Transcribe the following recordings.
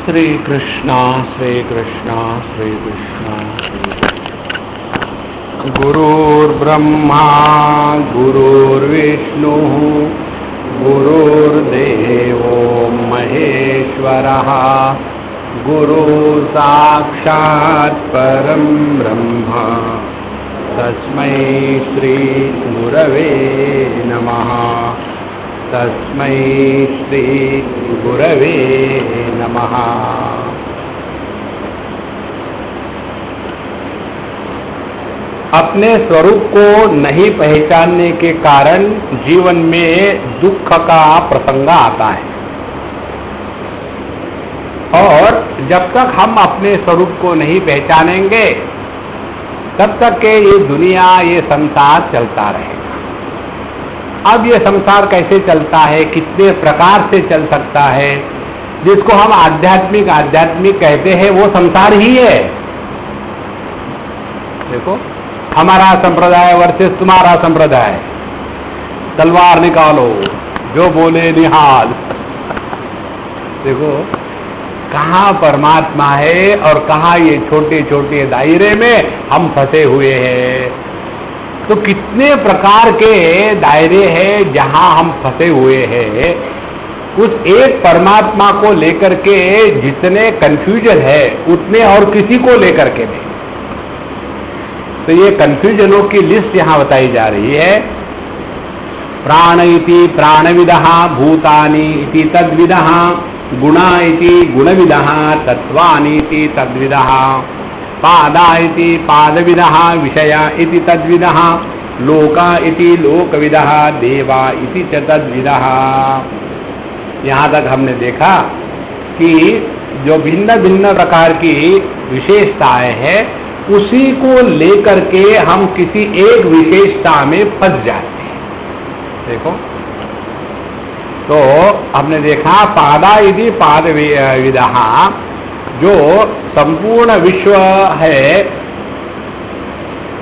श्री कृष्णा श्री कृष्णा श्री कृष्णा। गुरुर्ब्रह्मा गुरुर्विष्णु गुरुर्देवो महेश्वरः गुरुः साक्षात् परं ब्रह्म तस्मै श्री गुरवे नमः। तस्मै श्री गुरवे नमः। अपने स्वरूप को नहीं पहचानने के कारण जीवन में दुख का प्रसंग आता है, और जब तक हम अपने स्वरूप को नहीं पहचानेंगे तब तक के ये दुनिया, ये संसार चलता रहेगा। अब ये संसार कैसे चलता है, कितने प्रकार से चल सकता है, जिसको हम आध्यात्मिक कहते हैं, वो संसार ही है। देखो, हमारा संप्रदाय वर्सेस तुम्हारा संप्रदाय, तलवार निकालो, जो बोले निहाल। देखो कहाँ परमात्मा है और कहाँ ये छोटे छोटे दायरे में हम फंसे हुए हैं। तो कितने प्रकार के दायरे हैं जहां हम फंसे हुए हैं। उस एक परमात्मा को लेकर के जितने कंफ्यूजन है उतने और किसी को लेकर के नहीं। तो ये कंफ्यूजनों की लिस्ट यहां बताई जा रही है। प्राण इति प्राणविदः, भूतानि इति तद्विदः, गुणा इति गुणविदः, तत्त्वानि इति तद्विदः, पादा इति पादविदः, विषया इति तद्विदः, लोका इति लोकविदः, देवा इति च तद्विदः। यहाँ तक हमने देखा कि जो भिन्न भिन्न प्रकार की विशेषताएं हैं उसी को लेकर के हम किसी एक विशेषता में फंस जाते हैं। देखो, तो हमने देखा पादा इति पाद विदः, जो संपूर्ण विश्व है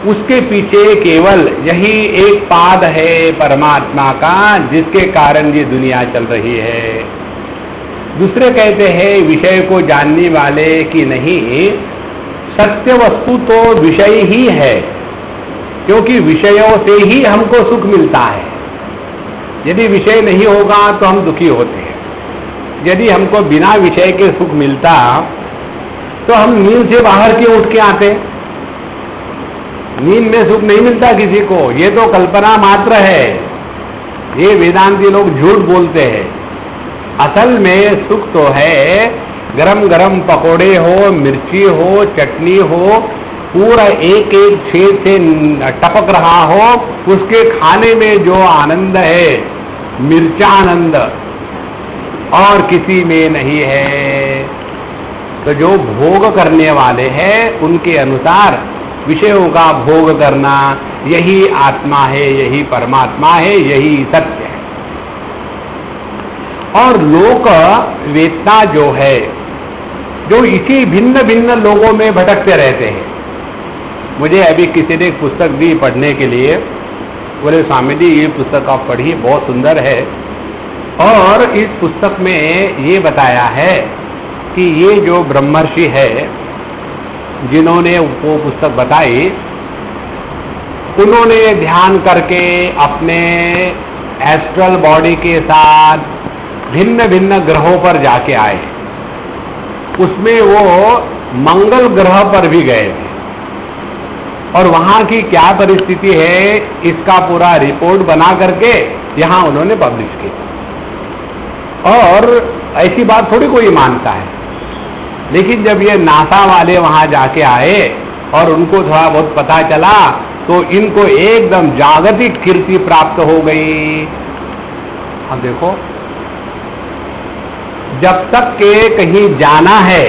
उसके पीछे केवल यही एक पाद है परमात्मा का, जिसके कारण ये दुनिया चल रही है। दूसरे कहते हैं विषय को जानने वाले कि नहीं, सत्य वस्तु तो विषय ही है, क्योंकि विषयों से ही हमको सुख मिलता है। यदि विषय नहीं होगा तो हम दुखी होते हैं। यदि हमको बिना विषय के सुख मिलता तो हम नींद से बाहर क्यों उठ के आते। नींद में सुख नहीं मिलता किसी को, ये तो कल्पना मात्र है। ये वेदांती लोग झूठ बोलते हैं। असल में सुख तो है गरम गरम पकोड़े हो, मिर्ची हो, चटनी हो, पूरा एक एक छेद से टपक रहा हो, उसके खाने में जो आनंद है, मिर्चानंद, और किसी में नहीं है। तो जो भोग करने वाले हैं उनके अनुसार विषयों का भोग करना, यही आत्मा है, यही परमात्मा है, यही सत्य है। और लोक वेदना जो है, जो इसी भिन्न भिन्न लोगों में भटकते रहते हैं। मुझे अभी किसी ने एक पुस्तक दी पढ़ने के लिए, बोले स्वामी जी ये पुस्तक आप पढ़िए, बहुत सुंदर है। और इस पुस्तक में ये बताया है कि ये जो ब्रह्मर्षि है जिन्होंने वो पुस्तक बताई, उन्होंने ध्यान करके अपने एस्ट्रल बॉडी के साथ भिन्न भिन्न ग्रहों पर जाके आए। उसमें वो मंगल ग्रह पर भी गए थे, और वहां की क्या परिस्थिति है इसका पूरा रिपोर्ट बना करके यहां उन्होंने पब्लिश की। और ऐसी बात थोड़ी कोई मानता है, लेकिन जब ये नासा वाले वहां जाके आए और उनको थोड़ा बहुत पता चला तो इनको एकदम जागतिक कीर्ति प्राप्त हो गई। अब देखो, जब तक के कहीं जाना है,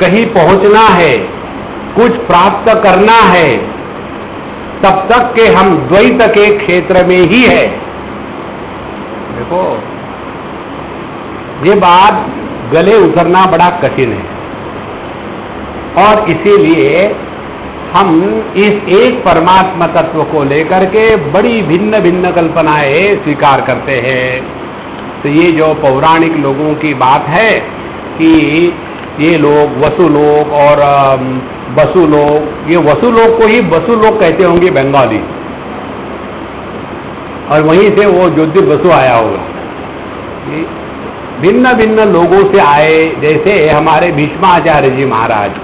कहीं पहुंचना है, कुछ प्राप्त करना है, तब तक के हम द्वैत के क्षेत्र में ही है। देखो, ये बात गले उतरना बड़ा कठिन है, और इसीलिए हम इस एक परमात्मा तत्व को लेकर के बड़ी भिन्न भिन्न कल्पनाएं स्वीकार करते हैं। तो ये जो पौराणिक लोगों की बात है, कि ये लोग वसु लोग और बसु लोग, ये वसु लोग को ही बसु लोग कहते होंगे बंगाली, और वहीं से वो ज्योतिष बसु आया होगा। भिन्न भिन्न लोगों से आए, जैसे हमारे भीष्माचार्य जी महाराज,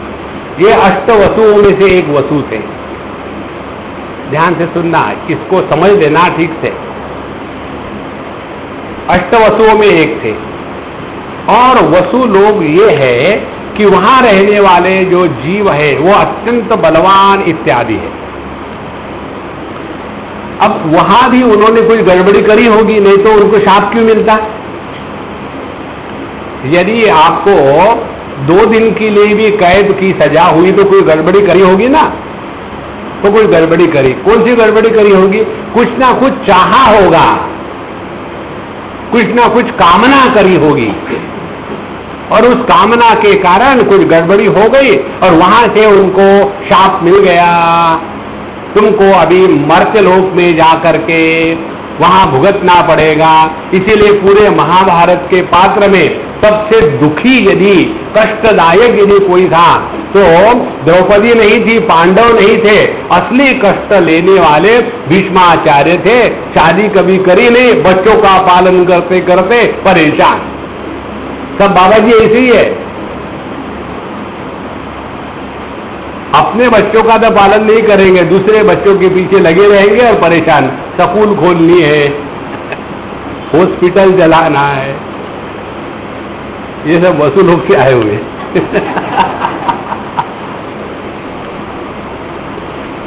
ये अष्ट वसुओं में से एक वसु थे। ध्यान से सुनना, इसको समझ लेना ठीक से। अष्ट वसुओं में एक थे, और वसु लोग ये है कि वहां रहने वाले जो जीव है वो अत्यंत बलवान इत्यादि है। अब वहां भी उन्होंने कोई गड़बड़ी करी होगी, नहीं तो उनको शाप क्यों मिलता? यदि आपको 2 दिन के लिए भी कैद की सजा हुई तो कोई गड़बड़ी करी होगी ना, तो कोई गड़बड़ी करी। कौन सी गड़बड़ी करी होगी? कुछ ना कुछ चाहा होगा, कुछ ना कुछ कामना करी होगी, और उस कामना के कारण कुछ गड़बड़ी हो गई और वहां से उनको शाप मिल गया। तुमको अभी मर्त्यलोक में जाकर के वहां भुगतना पड़ेगा। इसीलिए पूरे महाभारत के पात्र में सबसे दुखी यदि कष्टदायक यदि कोई था तो द्रौपदी नहीं थी, पांडव नहीं थे, असली कष्ट लेने वाले भीष्माचार्य थे। शादी कभी करी नहीं, बच्चों का पालन करते करते परेशान। सब बाबा जी ऐसे ही है, अपने बच्चों का तो पालन नहीं करेंगे, दूसरे बच्चों के पीछे लगे रहेंगे और परेशान। स्कूल खोलनी है, हॉस्पिटल चलाना है, ये सब वसु लोग से आए हुए।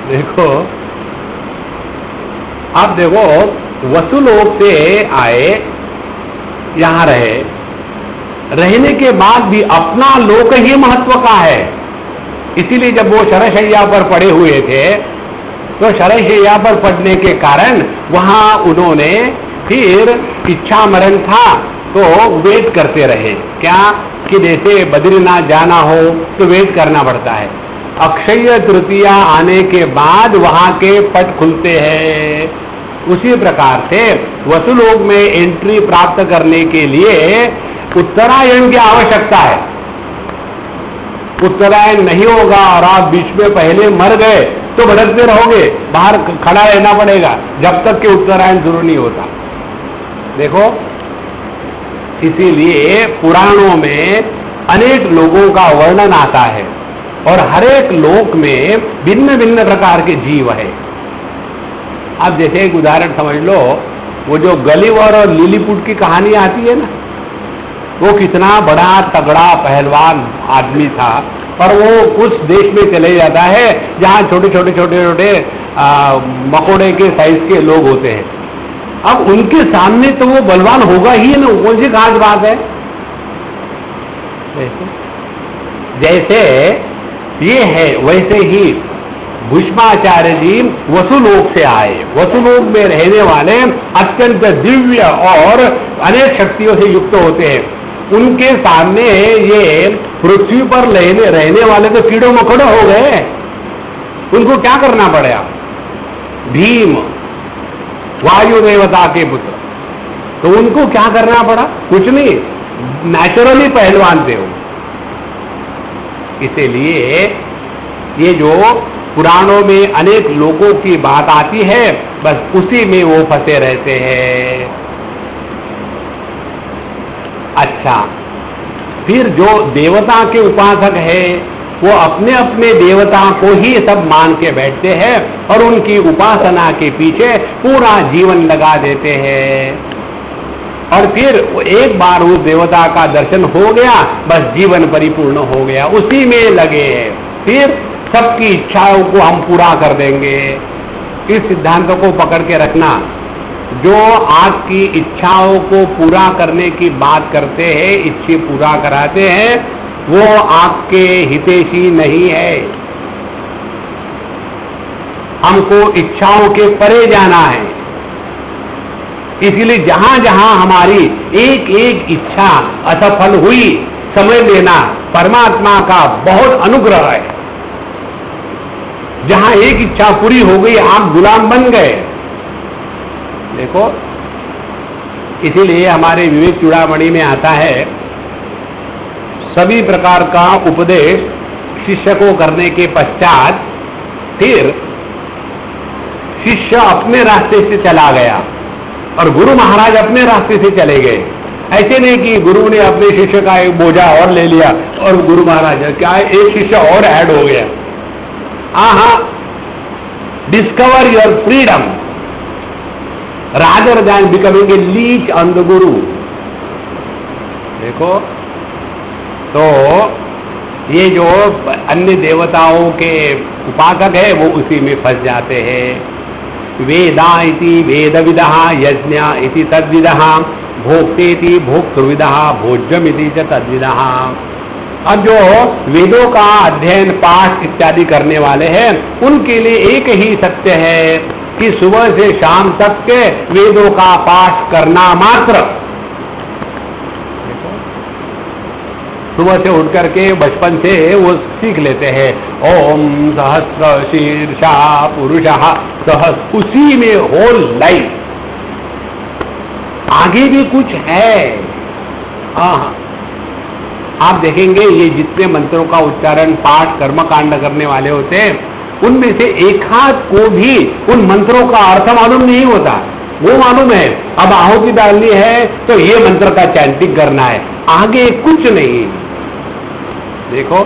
देखो, आप देखो, वसु लोग से आए, यहां रहे, रहने के बाद भी अपना लोक ही महत्व का है। इसीलिए जब वो शरशैया पर पड़े हुए थे तो शरशैया पर पड़ने के कारण वहां उन्होंने फिर इच्छा मरण था तो वेट करते रहे। क्या कि जैसे बद्रीनाथ जाना हो तो वेट करना पड़ता है, अक्षय तृतीया आने के बाद वहां के पट खुलते हैं। उसी प्रकार से वसुलोक में एंट्री प्राप्त करने के लिए उत्तरायण की आवश्यकता है। उत्तरायण नहीं होगा और आप बीच में पहले मर गए तो भटकते रहोगे, बाहर खड़ा रहना पड़ेगा जब तक कि उत्तरायण शुरू नहीं होता। देखो, इसीलिए पुराणों में अनेक लोगों का वर्णन आता है और हर एक लोक में भिन्न भिन्न प्रकार के जीव है। आप जैसे एक उदाहरण समझ लो, वो जो गलिवर और लिलीपुट की कहानी आती है ना, वो कितना बड़ा तगड़ा पहलवान आदमी था और वो उस देश में चले जाता है जहां छोटे छोटे छोटे छोटे मकोड़े के साइज के लोग होते हैं। अब उनके सामने तो वो बलवान होगा ही ना, कौन सी खास बात है। जैसे ये है वैसे ही भीष्माचार्य जी वसुलोक से आए। वसुलोक में रहने वाले अत्यंत दिव्य और अनेक शक्तियों से युक्त होते हैं। उनके सामने ये पृथ्वी पर रहने वाले तो कीड़ों मकोड़े हो गए, उनको क्या करना पड़ा? भीम वायु देवता के पुत्र, तो उनको क्या करना पड़ा? कुछ नहीं, नेचुरली पहलवान थे वो। इसीलिए ये जो पुराणों में अनेक लोगों की बात आती है, बस उसी में वो फंसे रहते हैं। अच्छा, फिर जो देवता के उपासक है वो अपने अपने देवता को ही सब मान के बैठते हैं और उनकी उपासना के पीछे पूरा जीवन लगा देते हैं। और फिर एक बार उस देवता का दर्शन हो गया, बस जीवन परिपूर्ण हो गया, उसी में लगे हैं। फिर सबकी इच्छाओं को हम पूरा कर देंगे। इस सिद्धांत को पकड़ के रखना, जो आपकी इच्छाओं को पूरा करने की बात करते हैं, इच्छा पूरा कराते हैं, वो आपके हितैषी नहीं है। हमको इच्छाओं के परे जाना है। इसलिए जहां जहां हमारी एक एक इच्छा असफल हुई, समझ लेना परमात्मा का बहुत अनुग्रह है। जहां एक इच्छा पूरी हो गई, आप गुलाम बन गए। देखो, इसीलिए हमारे विवेक चूड़ामणि में आता है, सभी प्रकार का उपदेश शिष्य को करने के पश्चात फिर शिष्य अपने रास्ते से चला गया और गुरु महाराज अपने रास्ते से चले गए। ऐसे नहीं कि गुरु ने अपने शिष्य का एक बोझा और ले लिया और गुरु महाराज क्या एक शिष्य और ऐड हो गया। हाँ, discover your freedom rather than becoming a leech on the guru. देखो तो ये जो अन्य देवताओं के उपासक है वो उसी में फंस जाते हैं। वेदा इति वेदविदः यज्ञ इति तद्विदः भोक्तेति भोक्तृविदः भोज्यम इति च तद्विदः। अब जो वेदों का अध्ययन पाठ इत्यादि करने वाले हैं उनके लिए एक ही सत्य है कि सुबह से शाम तक के वेदों का पाठ करना मात्र। सुबह से उठ करके बचपन से वो सीख लेते हैं ओम सहस्र शीर्षा पुरुषः सहस्र, उसी में होल लाइफ। आगे भी कुछ है। हाँ, आप देखेंगे ये जितने मंत्रों का उच्चारण पाठ कर्मकांड करने वाले होते हैं उनमें से एक हाथ को भी उन मंत्रों का अर्थ मालूम नहीं होता। वो मालूम है अब आहुति डालनी है तो ये मंत्र का चैंटिंग करना है, आगे कुछ नहीं। देखो,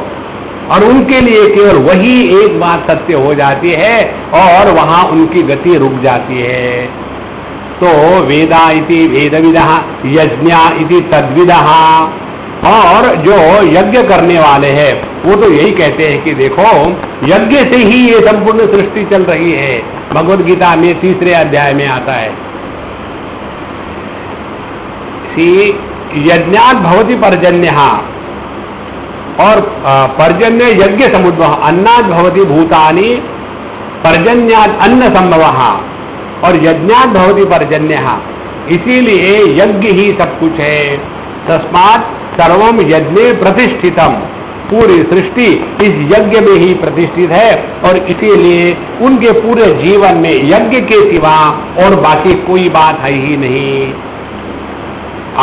और उनके लिए केवल वही एक बात सत्य हो जाती है और वहां उनकी गति रुक जाती है। तो वेदा इति वेदविदः यज्ञ इति तद्विदः। और जो यज्ञ करने वाले हैं वो तो यही कहते हैं कि देखो यज्ञ से ही ये संपूर्ण सृष्टि चल रही है। भगवद गीता में 3 अध्याय में आता है कि यज्ञात् भवति पर्जन्यः, और पर्जन्य यज्ञ समुद्भवः, अन्नात् भवति भूतानि पर्जन्यात् अन्न संभवः, और यज्ञात् भवति पर्जन्यः। इसीलिए यज्ञ ही सब कुछ है। तस्मात् सर्वम यज्ञे प्रतिष्ठितम, पूरी सृष्टि इस यज्ञ में ही प्रतिष्ठित है और इसीलिए उनके पूरे जीवन में यज्ञ के सिवा और बाकी कोई बात है ही नहीं।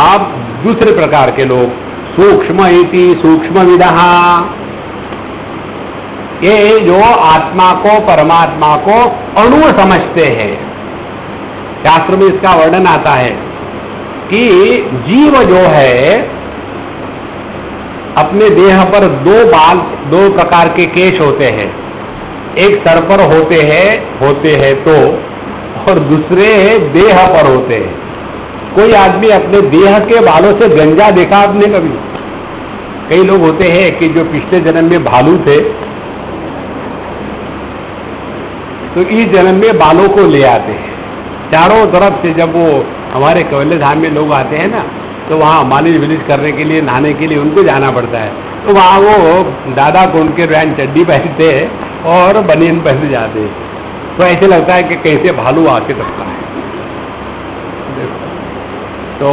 आप दूसरे प्रकार के लोग सूक्ष्म इति सूक्ष्मविदः, ये जो आत्मा को परमात्मा को अणु समझते हैं। शास्त्र में इसका वर्णन आता है कि जीव जो है अपने देह पर दो प्रकार के केश होते हैं, एक सर पर होते हैं तो, और दूसरे देह पर होते हैं। कोई आदमी अपने देह के बालों से गंजा देखा आपने कभी? कई लोग होते हैं कि जो पिछले जन्म में भालू थे तो इस जन्म में बालों को ले आते हैं चारों तरफ से। जब वो हमारे कैवल्य धाम में लोग आते हैं ना तो वहाँ मालिश विलिश करने के लिए नहाने के लिए उनको जाना पड़ता है, तो वहाँ वो दादा को उनके रैन चड्डी पहनते हैं और बनियन पहन जाते हैं। तो ऐसे लगता है कि कैसे भालू आके सकता है। तो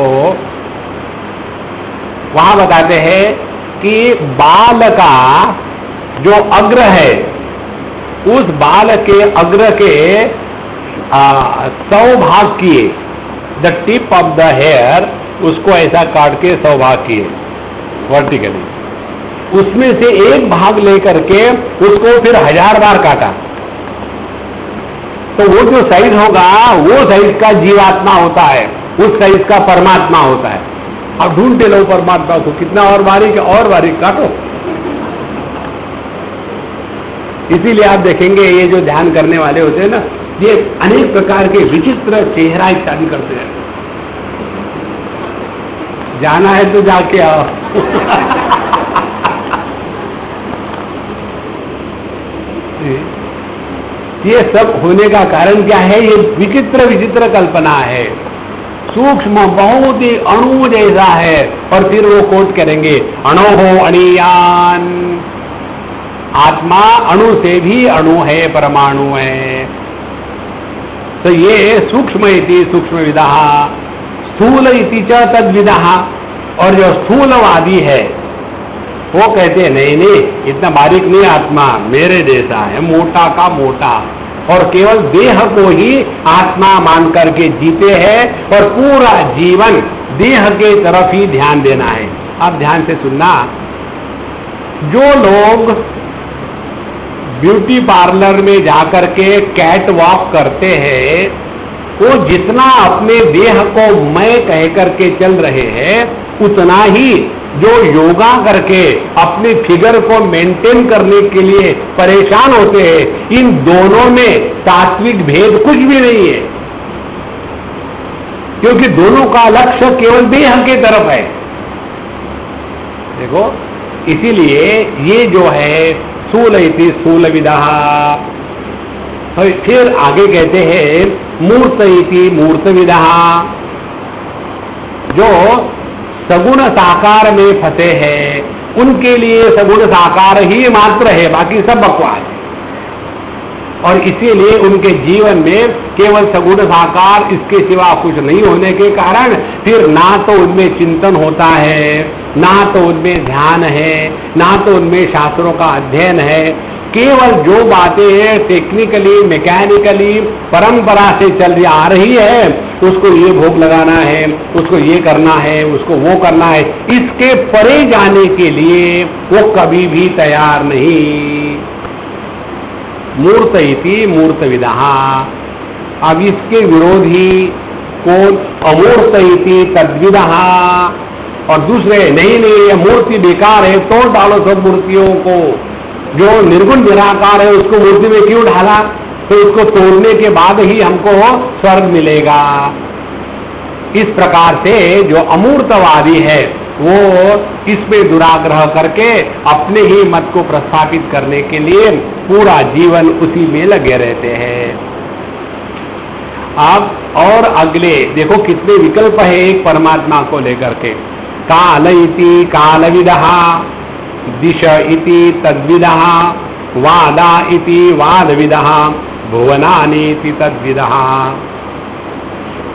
वहाँ बताते हैं कि बाल का जो अग्र है उस बाल के अग्र के 100 भाग किए, the tip of the hair, उसको ऐसा काट के 100 भाग किए वर्टिकली। उसमें से एक भाग लेकर के उसको फिर 1000 बार काटा, तो वो जो साइज होगा वो साइज का जीवात्मा होता है, उस साइज का परमात्मा होता है। अब ढूंढते लो परमात्मा को, कितना और बारीक और बारीक काटो। इसीलिए आप देखेंगे ये जो ध्यान करने वाले होते हैं ना, ये अनेक प्रकार के विचित्र चेहरा इत्यादि करते हैं। जाना है तो जाके आओ। ये सब होने का कारण क्या है? ये विचित्र विचित्र कल्पना है, सूक्ष्म बहुत ही अणु जैसा है। और फिर वो कोट करेंगे अणोहो अणियान, आत्मा अणु से भी अणु है, परमाणु है। तो ये सूक्ष्म इति सूक्ष्मविदः, स्थूल इति च तद्विदः। और जो स्थूलवादी है वो कहते हैं नहीं नहीं इतना बारीक नहीं आत्मा, मेरे जैसा है, मोटा का मोटा, और केवल देह को ही आत्मा मान करके जीते हैं और पूरा जीवन देह के तरफ ही ध्यान देना है। आप ध्यान से सुनना, जो लोग ब्यूटी पार्लर में जाकर के कैट वॉक करते हैं, वो जितना अपने देह को मैं कह करके चल रहे हैं, उतना ही जो योगा करके अपने फिगर को मेंटेन करने के लिए परेशान होते हैं, इन दोनों में तात्विक भेद कुछ भी नहीं है, क्योंकि दोनों का लक्ष्य केवल देह की तरफ है। देखो, इसीलिए ये जो है स्थूल इति स्थूल विदः, फिर आगे कहते हैं मूर्त इति मूर्त विदः, जो सगुण साकार में फंसे हैं उनके लिए सगुण साकार ही मात्र है, बाकी सब बकवास है। और इसीलिए उनके जीवन में केवल सगुण साकार, इसके सिवा कुछ नहीं होने के कारण फिर ना तो उनमें चिंतन होता है, ना तो उनमें ध्यान है, ना तो उनमें शास्त्रों का अध्ययन है। केवल जो बातें टेक्निकली मैकेनिकली परंपरा से चल आ रही है, उसको ये भोग लगाना है, उसको ये करना है, उसको वो करना है, इसके परे जाने के लिए वो कभी भी तैयार नहीं। मूर्त इति मूर्त विदः। अब इसके विरोधी कौन? अमूर्त इति तद्विदः। और दूसरे नहीं ये मूर्ति बेकार है, तोड़ डालो सब मूर्तियों को, जो निर्गुण निराकार है उसको मूर्ति में क्यों ढाला? तो उसको तोड़ने के बाद ही हमको स्वर्ग मिलेगा। इस प्रकार से जो अमूर्तवादी है वो इसमें दुराग्रह करके अपने ही मत को प्रस्थापित करने के लिए पूरा जीवन उसी में लगे रहते हैं। अब और अगले देखो कितने विकल्प है एक परमात्मा को लेकर के। काल इति कालविदः, दिश इति तद्विदः, वादा इति वादविदः, भुवनानि इति तद्विदः।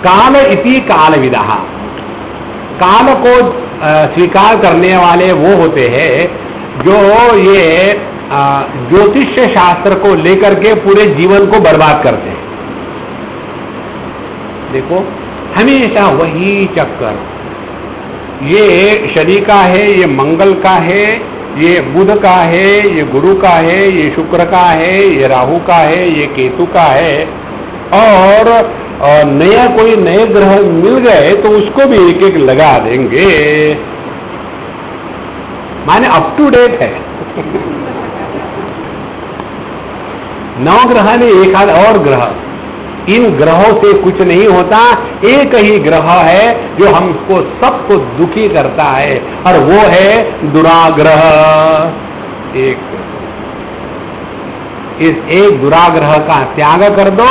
काल इति कालविदः, काल को स्वीकार करने वाले वो होते हैं जो ये ज्योतिष शास्त्र को लेकर के पूरे जीवन को बर्बाद करते हैं। देखो हमेशा वही चक्कर, ये शनि का है, ये मंगल का है, ये बुध का है, ये गुरु का है, ये शुक्र का है, ये राहु का है, ये केतु का है, और नया कोई नए ग्रह मिल गए तो उसको भी एक एक लगा देंगे, माने अप टू डेट है। नौ ग्रह ने एक आध और ग्रह, इन ग्रहों से कुछ नहीं होता, एक ही ग्रह है जो हमको सबको दुखी करता है, और वो है दुराग्रह। इस एक दुराग्रह का त्याग कर दो,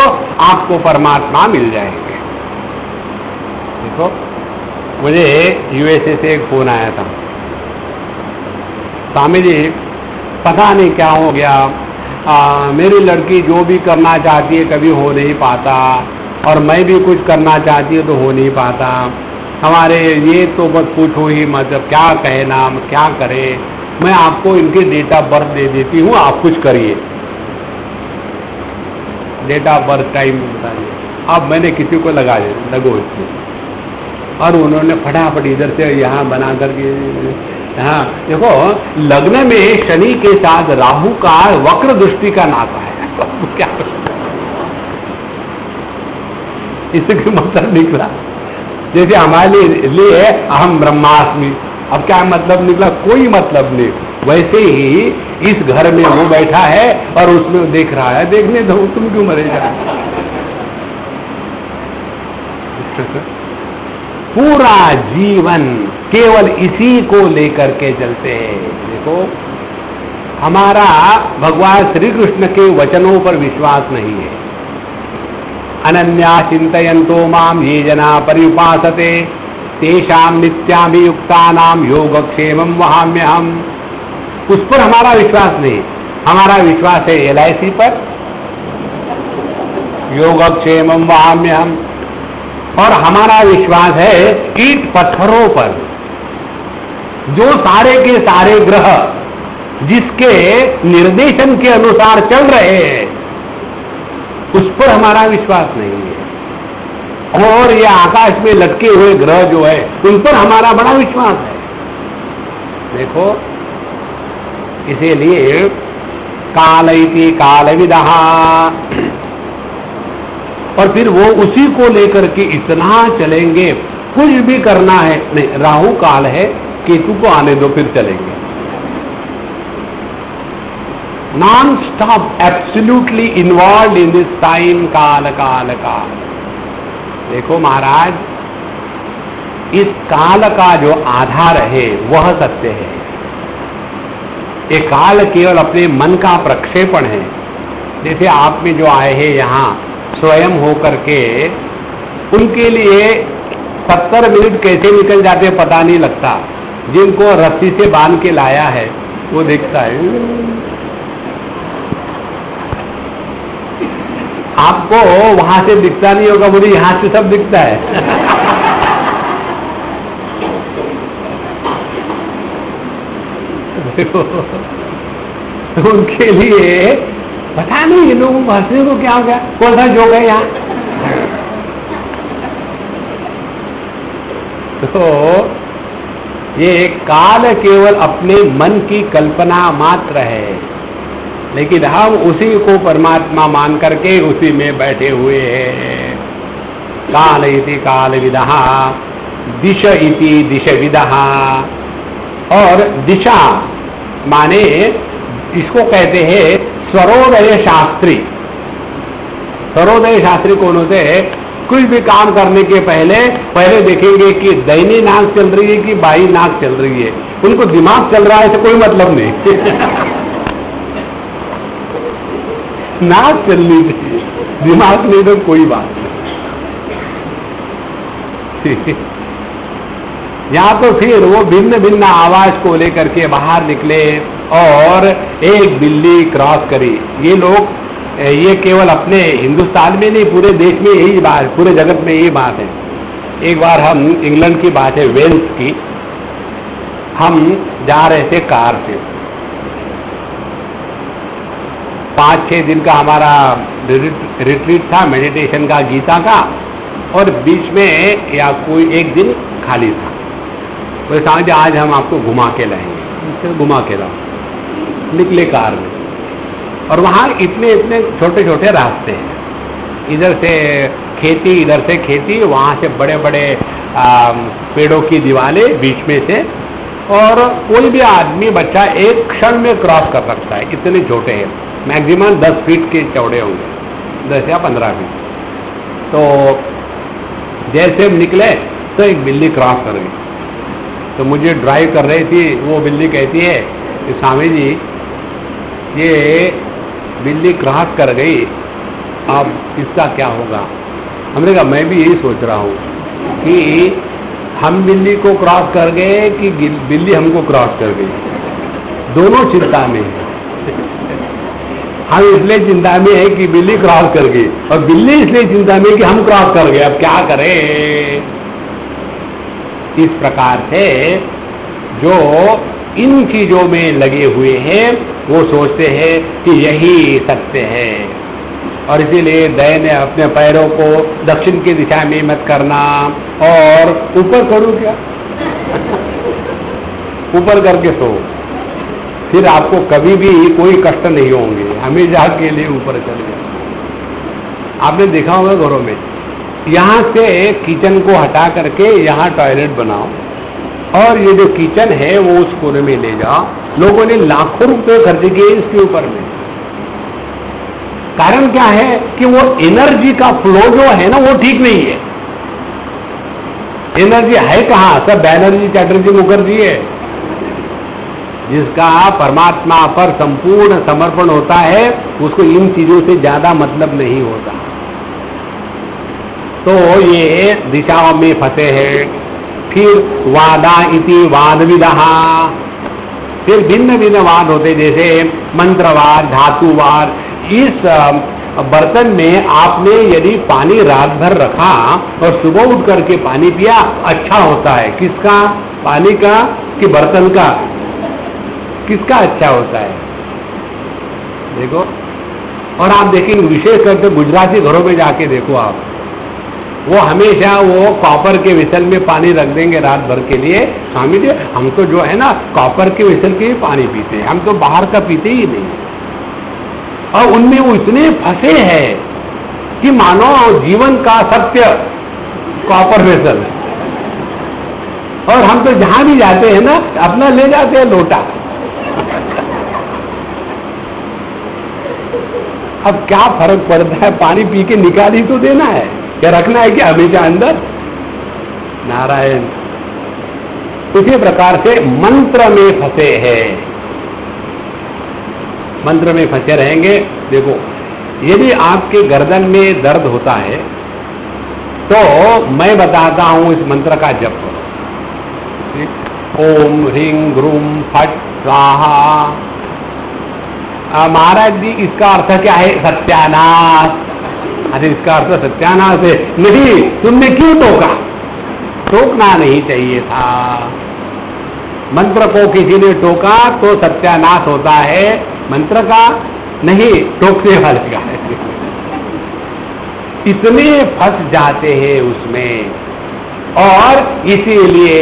आपको परमात्मा मिल जाएंगे। देखो मुझे यूएसए से एक फोन आया था, स्वामी जी पता नहीं क्या हो गया, मेरी लड़की जो भी करना चाहती है कभी हो नहीं पाता, और मैं भी कुछ करना चाहती हूँ तो हो नहीं पाता। हमारे ये तो बस पूछो ही मत, क्या कहे नाम, क्या करे। मैं आपको इनके डेट ऑफ बर्थ दे देती हूँ, आप कुछ करिए। डेट ऑफ बर्थ टाइम बताइए। अब मैंने किसी को लगो इसमें, और उन्होंने फटाफट इधर से यहाँ बना करके, हाँ देखो लग्न में शनि के साथ राहु का वक्र दृष्टि का नाता है। क्या इसके मतलब निकला जैसे हमारे लिए अहम ब्रह्मास्मि, अब क्या मतलब निकला? कोई मतलब नहीं। वैसे ही इस घर में वो बैठा है और उसमें देख रहा है, देखने दो, तुम क्यों मरे जा। पूरा जीवन केवल इसी को लेकर के चलते हैं। देखो हमारा भगवान श्री कृष्ण के वचनों पर विश्वास नहीं है। अनन्या चिंतयन्तो माम ये जना परिउपासते तेषां नित्याभियुक्तानां योगक्षेमं वहाम्यहम्। उस पर हमारा विश्वास नहीं, हमारा विश्वास है LIC पर, योगक्षेमं वहाम्यहम्। और हमारा विश्वास है ईंट पत्थरों पर, जो सारे के सारे ग्रह जिसके निर्देशन के अनुसार चल रहे हैं, उस पर हमारा विश्वास नहीं है। और ये आकाश में लटके हुए ग्रह जो है उन पर हमारा बड़ा विश्वास है। देखो इसीलिए काल इति कालविदः, और फिर वो उसी को लेकर के इतना चलेंगे, कुछ भी करना है नहीं, राहु काल है, केतु को आने दो फिर चलेंगे। Non stop, absolutely involve in this time, काल काल काल। देखो महाराज, इस काल का जो आधार है वह सत्य है। ये काल केवल अपने मन का प्रक्षेपण है। जैसे आप में जो आए हैं यहाँ स्वयं होकर के, उनके लिए 70 मिनट कैसे निकल जाते पता नहीं लगता। जिनको रस्सी से बांध के लाया है वो देखता है। आपको वहां से दिखता नहीं होगा, मुझे यहां से सब दिखता है। तो उनके लिए पता नहीं, ये लोगों को हंसने को क्या हो गया, कौन सा जोक है यहाँ। तो ये काल केवल अपने मन की कल्पना मात्र है, लेकिन हम उसी को परमात्मा मान करके उसी में बैठे हुए हैं। काल इति कालविदः, दिश इति दिशविदः। और दिशा माने इसको कहते हैं स्वरोदय शास्त्री। स्वरोदय शास्त्री कौन होते हैं? कुछ भी काम करने के पहले देखेंगे कि दाहिनी नाक चल रही है कि बाई नाक चल रही है। उनको दिमाग चल रहा है तो कोई मतलब नहीं। नाक चलनी चाहिए, दिमाग नहीं तो कोई बात नहीं। या तो फिर वो भिन्न भिन्न आवाज को लेकर के बाहर निकले और एक बिल्ली क्रॉस करी। ये लोग, ये केवल अपने हिंदुस्तान में नहीं, पूरे देश में यही बात, पूरे जगत में यही बात है। एक बार हम, इंग्लैंड की बात है, वेल्स की, हम जा रहे थे कार से। 5-6 दिन का हमारा रिट्रीट था, मेडिटेशन का, गीता का, और बीच में या कोई एक दिन खाली था। तो समझे आज हम आपको घुमा के लाएंगे, घुमा के लाओ। निकले कार में, और वहाँ इतने इतने छोटे छोटे रास्ते हैं, इधर से खेती, इधर से खेती, वहाँ से बड़े बड़े पेड़ों की दीवारें बीच में से, और कोई भी आदमी, बच्चा एक क्षण में क्रॉस कर सकता है। इतने छोटे हैं, मैक्सिमम 10 फीट के चौड़े होंगे, 10 या 15 फीट। तो जैसे हम निकले तो एक बिल्ली क्रॉस कर गई। तो मुझे ड्राइव कर रही थी, वो बिल्ली कहती है कि स्वामी जी, ये बिल्ली क्रॉस कर गई, अब इसका क्या होगा? हमने कहा मैं भी यही सोच रहा हूँ कि हम बिल्ली को क्रॉस कर गए कि बिल्ली हमको क्रॉस कर गई। दोनों चिंता में है। हम इसलिए चिंता में है कि बिल्ली क्रॉस कर गई, और बिल्ली इसलिए चिंता में कि हम क्रॉस कर गए, अब क्या करें? इस प्रकार से जो इन चीजों में लगे हुए हैं वो सोचते हैं कि यही सत्य है, और इसीलिए दैन्य अपने पैरों को दक्षिण की दिशा में मत करना, और ऊपर करूं क्या? ऊपर करके सो, फिर आपको कभी भी कोई कष्ट नहीं होंगे, हमेशा के लिए ऊपर चले जाओ। आपने देखा होगा घरों में, यहाँ से किचन को हटा करके यहाँ टॉयलेट बनाओ, और ये जो किचन है वो उस कोने में ले जाओ। लोगों ने लाखों रुपए खर्च किए इसके ऊपर में। कारण क्या है कि वो एनर्जी का फ्लो जो है ना, वो ठीक नहीं है। एनर्जी है कहाँ? सब बैनर्जी, चैटर्जी, मुखर्जी है। जिसका परमात्मा पर संपूर्ण समर्पण होता है, उसको इन चीजों से ज्यादा मतलब नहीं होता। तो ये दिशाओं में फंसे हैं। फिर वादा इति वादविदः, फिर भिन्न भिन्न वाद होते, जैसे मंत्रवाद, धातुवाद। इस बर्तन में आपने यदि पानी रात भर रखा और सुबह उठ करके पानी पिया, अच्छा होता है। किसका? पानी का कि बर्तन का? किसका अच्छा होता है? देखो, और आप देखेंगे विशेष करके गुजराती घरों में जाके देखो आप, वो हमेशा वो कॉपर के विसल में पानी रख देंगे रात भर के लिए। स्वामी जी हम तो जो है ना कॉपर के विसल के ही पानी पीते हैं, हम तो बाहर का पीते ही नहीं। और उनमें वो इतने फंसे हैं कि मानो जीवन का सत्य कॉपर विसल है। और हम तो जहां भी जाते हैं ना अपना ले जाते हैं लोटा। अब क्या फर्क पड़ता है, पानी पी के निकाल ही तो देना है, क्या रखना है क्या हमेशा अंदर। नारायण उसी प्रकार से मंत्र में फंसे हैं, मंत्र में फंसे रहेंगे। देखो यदि आपके गर्दन में दर्द होता है तो मैं बताता हूं इस मंत्र का जप करो। ओम ह्रीं ग्रूम फट स्वाहा। महाराज जी इसका अर्थ क्या है? सत्यानाश। अरे इसका अर्थ सत्यानाश है? नहीं, तुमने क्यों टोका? टोकना नहीं चाहिए था। मंत्र को किसी ने टोका तो सत्यानाश होता है, मंत्र का नहीं, टोकने वाले का है। इतने फंस जाते हैं उसमें। और इसीलिए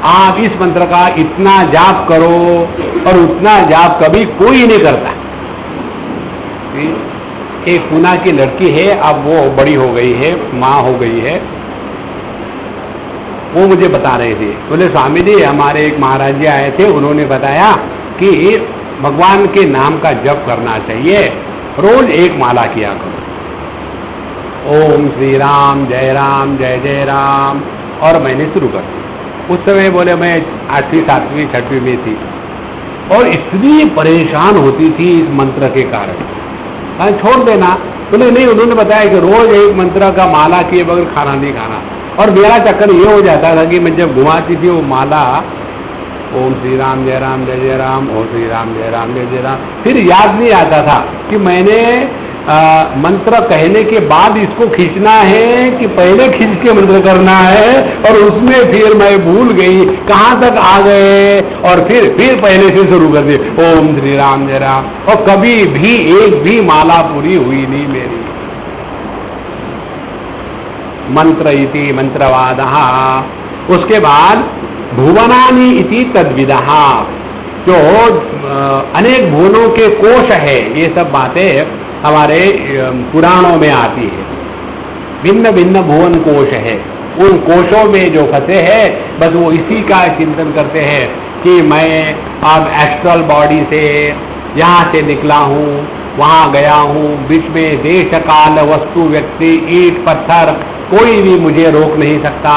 आप इस मंत्र का इतना जाप करो और उतना जाप कभी कोई नहीं करता। एक पूना की लड़की है, अब वो बड़ी हो गई है, माँ हो गई है। वो मुझे बता रहे थे, बोले स्वामी जी हमारे एक महाराज जी आए थे, उन्होंने बताया कि भगवान के नाम का जप करना चाहिए, रोज एक माला किया करो। ओम श्री राम जय जय राम। और मैंने शुरू कर दी। उस समय बोले मैं 8वीं 7वीं 6वीं में थी और इतनी परेशान होती थी इस मंत्र के कारण। छोड़ देना, बोले नहीं, उन्होंने बताया कि रोज एक मंत्र का माला किए बगैर खाना नहीं खाना। और मेरा चक्कर ये हो जाता था कि मैं जब घुमाती थी वो माला, ओम श्री राम जय राम, ओम श्री राम जय राम, फिर याद नहीं आता था कि मैंने मंत्र कहने के बाद इसको खींचना है कि पहले खींच के मंत्र करना है। और उसमें फिर मैं भूल गई कहां तक आ गए और फिर पहले से शुरू कर दिए ओम श्री राम जय राम। और कभी भी एक भी माला पूरी हुई नहीं मेरी। मंत्र इति मंत्रवादः। उसके बाद भुवनानि इति तद्विदः, जो अनेक भुवनों के कोश है, ये सब बातें हमारे पुराणों में आती है। भिन्न भिन्न भुवन कोश है, उन कोशों में जो फंसे हैं बस वो इसी का चिंतन करते हैं कि मैं अब एस्ट्रल बॉडी से यहाँ से निकला हूँ, वहाँ गया हूँ, बीच में देश काल वस्तु व्यक्ति ईंट पत्थर कोई भी मुझे रोक नहीं सकता।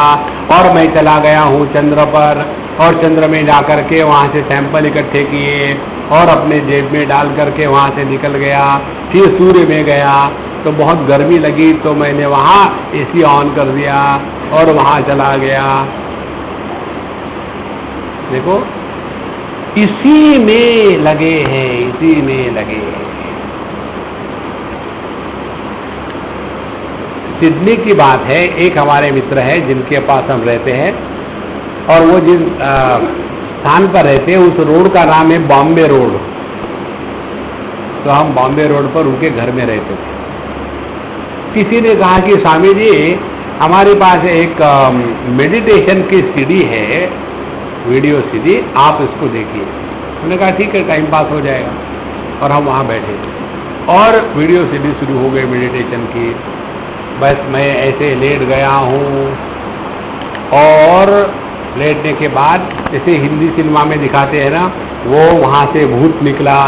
और मैं चला गया हूँ चंद्र पर, और चंद्र में जाकर के वहाँ से सैंपल इकट्ठे किए और अपने जेब में डाल करके वहाँ से निकल गया। फिर सूर्य में गया तो बहुत गर्मी लगी तो मैंने वहाँ एसी ऑन कर दिया और वहाँ चला गया। देखो इसी में लगे हैं, इसी में लगे हैं। सिडनी की बात है, एक हमारे मित्र है जिनके पास हम रहते हैं और वो जिस स्थान पर रहते हैं उस रोड का नाम है बॉम्बे रोड। तो हम बॉम्बे रोड पर उनके घर में रहते थे। किसी ने कहा कि स्वामी जी हमारे पास एक मेडिटेशन की सीडी है, वीडियो सीडी, आप इसको देखिए। मैंने कहा ठीक है, टाइम पास हो जाएगा। और हम वहाँ बैठे और वीडियो सीडी शुरू हो गई मेडिटेशन की। बस मैं ऐसे लेट गया हूँ और लेटने के बाद जैसे हिंदी सिनेमा में दिखाते हैं ना, वो वहाँ से भूत निकला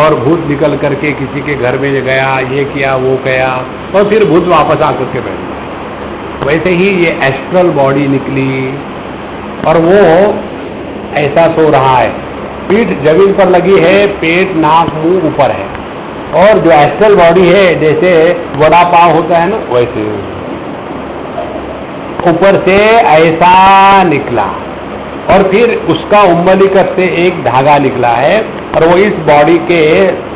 और भूत निकल करके किसी के घर में गया, ये किया वो किया, और फिर भूत वापस आकर के बैठ गया। वैसे ही ये एस्ट्रल बॉडी निकली और वो ऐसा सो रहा है, पीठ जमीन पर लगी है, पेट नाक मुंह ऊपर है। और जो एस्ट्रल बॉडी है जैसे वड़ा पाव होता है ना, वैसे ऊपर से ऐसा निकला और फिर उसका उम्बलिकस से एक धागा निकला है और वो इस बॉडी के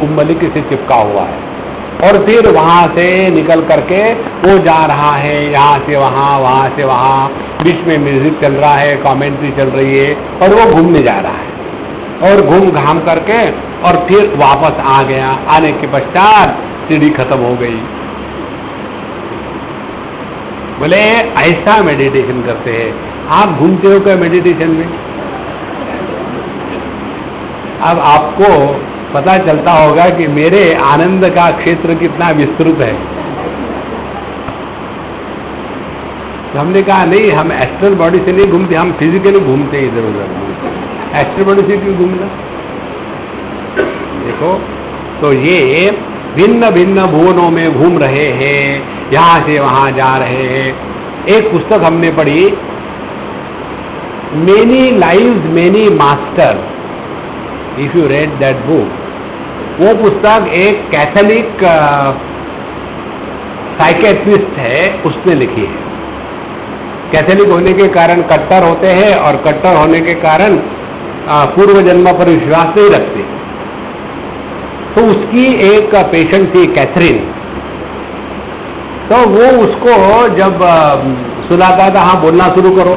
उम्बलिक से चिपका हुआ है। और फिर वहां से निकल करके वो जा रहा है, यहाँ से वहाँ, वहाँ से वहाँ, बीच में म्यूजिक चल रहा है, कमेंट्री चल रही है और वो घूमने जा रहा है। और घूम घाम करके और फिर वापस आ गया। आने के पश्चात सीढ़ी खत्म हो गई। बोले ऐसा मेडिटेशन करते हैं। आप घूमते हो क्या मेडिटेशन में? अब आपको पता चलता होगा कि मेरे आनंद का क्षेत्र कितना विस्तृत है। तो हमने कहा नहीं, हम एस्ट्रल बॉडी से नहीं घूमते, हम फिजिकली घूमते हैं इधर उधर। एस्ट्रल बॉडी से क्यों घूमना? देखो, तो ये भिन्न भिन्न भुवनों में घूम रहे हैं, यहां से वहां जा रहे हैं। एक पुस्तक हमने पढ़ी, many lives many master, if you read that book. वो पुस्तक एक कैथोलिक साइकेट्रिस्ट है, उसने लिखी है। कैथोलिक होने के कारण कट्टर होते हैं और कट्टर होने के कारण पूर्व जन्म पर विश्वास नहीं रखते। तो उसकी एक पेशेंट थी कैथरीन, तो वो उसको जब सुलाता था, हाँ बोलना शुरू करो,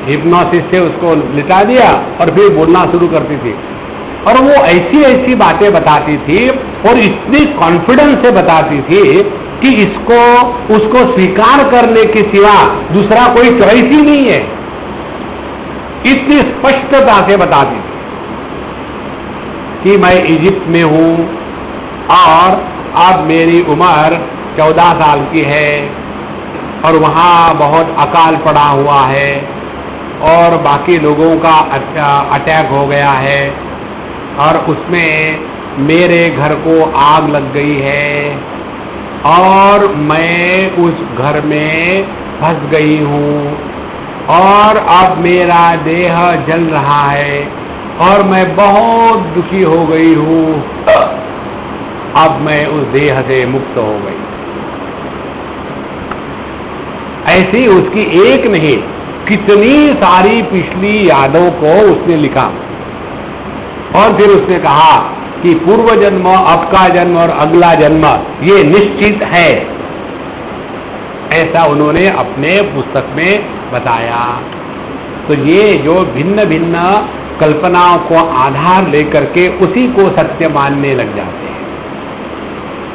हिप्नोसिस से उसको लिटा दिया और फिर बोलना शुरू करती थी। और वो ऐसी ऐसी बातें बताती थी और इतनी कॉन्फिडेंस से बताती थी कि इसको उसको स्वीकार करने के सिवा दूसरा कोई चॉइस ही नहीं है। इतनी स्पष्टता से बताती थी कि मैं इजिप्ट में हूं और अब मेरी उम्र 14 साल की है और वहां बहुत अकाल पड़ा हुआ है और बाकी लोगों का अटैक हो गया है और उसमें मेरे घर को आग लग गई है और मैं उस घर में फंस गई हूं और अब मेरा देह जल रहा है और मैं बहुत दुखी हो गई हूं। अब मैं उस देह से मुक्त हो गई। ऐसी उसकी एक नहीं कितनी सारी पिछली यादों को उसने लिखा और फिर उसने कहा कि पूर्व जन्म, अब का जन्म और अगला जन्म ये निश्चित है, ऐसा उन्होंने अपने पुस्तक में बताया। तो ये जो भिन्न भिन्न कल्पनाओं को आधार लेकर के उसी को सत्य मानने लग जाते हैं।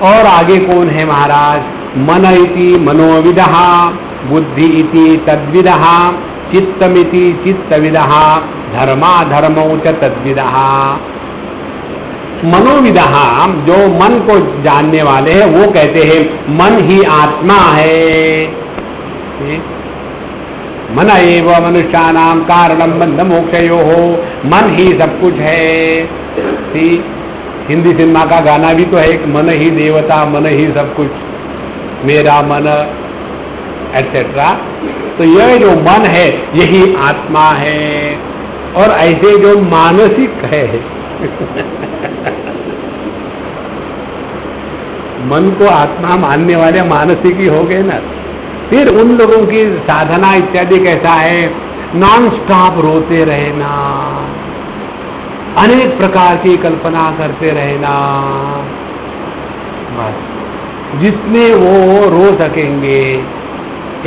और आगे कौन है महाराज? मन इति मनोविदः, बुद्धि इति तद्विदः, चित्तमिति चित्तविदः, धर्मा धर्मौ च तद्विदः। मनोविदः, जो मन को जानने वाले हैं, वो कहते हैं मन ही आत्मा है। मन एव मनुष्याणां कारणं बंध मोक्षयोः, मन ही सब कुछ है। हिंदी सिनेमा का गाना भी तो है, मन ही देवता, मन ही सब कुछ, मेरा मन एटसेट्रा। तो यह जो मन है यही आत्मा है। और ऐसे जो मानसिक है मन को आत्मा मानने वाले मानसिक ही हो गए ना। फिर उन लोगों की साधना इत्यादि कैसा है? नॉन स्टॉप रोते रहना, अनेक प्रकार की कल्पना करते रहना, बस जितने वो रो सकेंगे।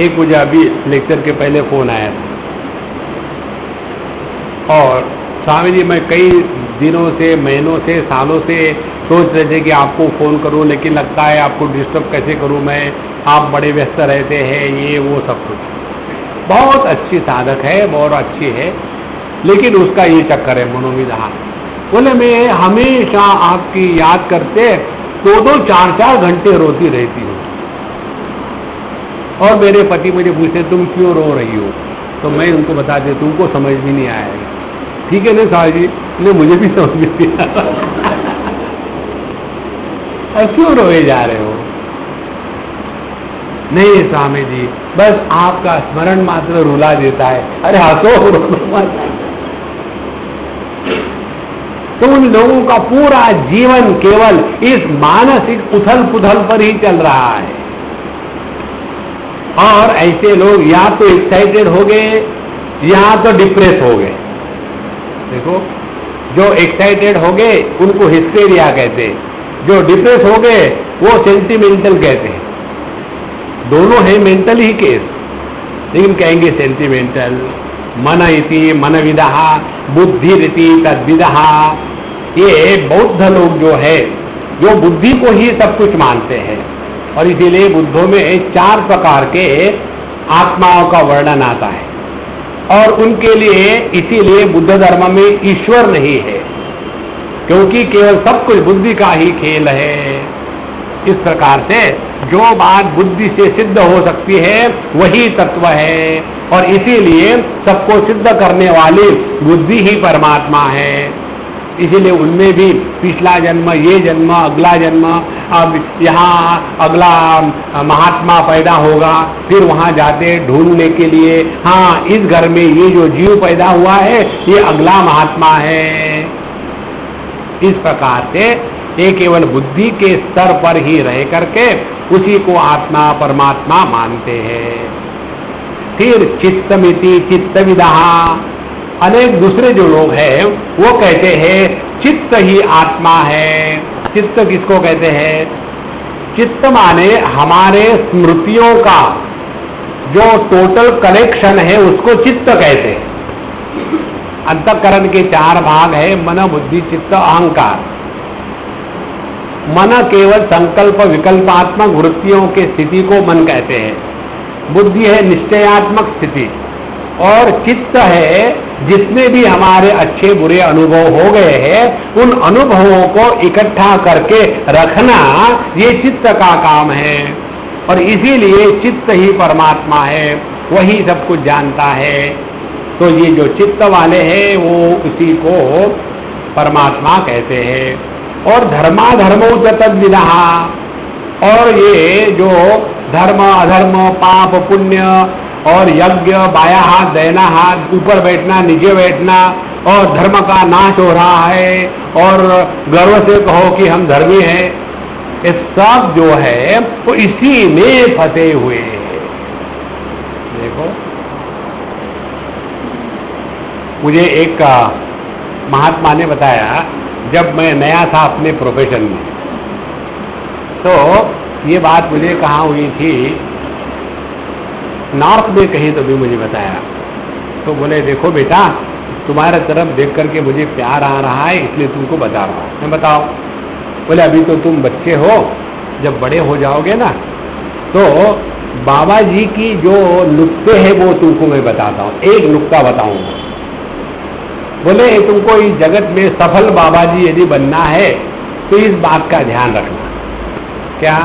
एक मुझे अभी लेक्चर के पहले फोन आया था और स्वामी जी मैं कई दिनों से, महीनों से, सालों से सोच रहे थे कि आपको फोन करूं, लेकिन लगता है आपको डिस्टर्ब कैसे करूं मैं, आप बड़े व्यस्त रहते हैं, ये वो सब कुछ। बहुत अच्छी साधक है, बहुत अच्छी है, लेकिन उसका ये चक्कर है मनोविधा। बोले मैं हमेशा आपकी याद करते 2-2, 4-4 घंटे रोती रहती हूँ। और मेरे पति मुझे पूछते तुम क्यों रो रही हो? तो मैं उनको बता दे तुमको समझ भी नहीं आएगा। ठीक है ना साहब जी? नहीं, मुझे भी समझ नहीं आ रहा। क्यों रोए जा रहे हो? नहीं स्वामी जी, बस आपका स्मरण मात्र रुला देता है। अरे हंसो, रो मत। तो उन लोगों का पूरा जीवन केवल इस मानसिक उथल पुथल पर ही चल रहा है। और ऐसे लोग या तो एक्साइटेड हो गए या तो डिप्रेस हो गए। देखो, जो एक्साइटेड हो गए उनको हिस्टेरिया कहते हैं, जो डिप्रेस हो गए वो सेंटिमेंटल कहते हैं। दोनों है मेंटल ही केस, लेकिन कहेंगे सेंटिमेंटल। मन इति मनविदः, बुद्धि इति तद्विदः। ये बौद्ध लोग जो है, जो बुद्धि को ही सब कुछ मानते हैं, और इसीलिए बुद्धों में 4 प्रकार के आत्माओं का वर्णन आता है, और उनके लिए इसीलिए बुद्ध धर्म में ईश्वर नहीं है, क्योंकि केवल सब कुछ बुद्धि का ही खेल है। इस प्रकार से जो बात बुद्धि से सिद्ध हो सकती है वही तत्व है, और इसीलिए सबको सिद्ध करने वाली बुद्धि ही परमात्मा है। इसीलिए उनमें भी पिछला जन्म, ये जन्म, अगला जन्म, अब यहाँ अगला महात्मा पैदा होगा, फिर वहाँ जाते ढूंढने के लिए, हाँ इस घर में ये जो जीव पैदा हुआ है ये अगला महात्मा है। इस प्रकार से ये केवल बुद्धि के स्तर पर ही रह करके उसी को आत्मा परमात्मा मानते हैं। फिर चित्तमिति चित्तविदा, अनेक दूसरे जो लोग हैं वो कहते हैं चित्त ही आत्मा है। चित्त किसको कहते हैं? चित्त माने हमारे स्मृतियों का जो टोटल कलेक्शन है उसको चित्त कहते हैं। अंतःकरण के 4 भाग है, मन, बुद्धि, चित्त, अहंकार। मन केवल संकल्प विकल्पात्मक वृत्तियों के स्थिति को मन कहते हैं। बुद्धि है निश्चयात्मक स्थिति, और चित्त है जिसमें भी हमारे अच्छे बुरे अनुभव हो गए हैं उन अनुभवों को इकट्ठा करके रखना, ये चित्त का काम है। और इसीलिए चित्त ही परमात्मा है, वही सब कुछ जानता है। तो ये जो चित्त वाले हैं वो उसी को परमात्मा कहते हैं। और धर्माधर्मो तद्विदः, और ये जो धर्म अधर्म, पाप पुण्य और यज्ञ, बाया हाथ दाहिना हाथ, ऊपर बैठना नीचे बैठना, और धर्म का नाश हो रहा है, और गर्व से कहो कि हम धर्मी हैं, ये सब जो है वो इसी में फंसे हुए हैं। देखो, मुझे एक महात्मा ने बताया, जब मैं नया था अपने प्रोफेशन में, तो ये बात मुझे कहाँ हुई थी, नॉर्थ में कहीं तो भी मुझे बताया। तो बोले देखो बेटा, तुम्हारे तरफ देख करके मुझे प्यार आ रहा है इसलिए तुमको बता रहा हूँ। मैं बताओ? बोले अभी तो तुम बच्चे हो, जब बड़े हो जाओगे ना तो बाबा जी की जो नुक्ते हैं वो तुमको मैं बताता हूँ। एक नुक्ता बताऊंगा। बोले तुमको इस जगत में सफल बाबा जी यदि बनना है तो इस बात का ध्यान रखना। क्या?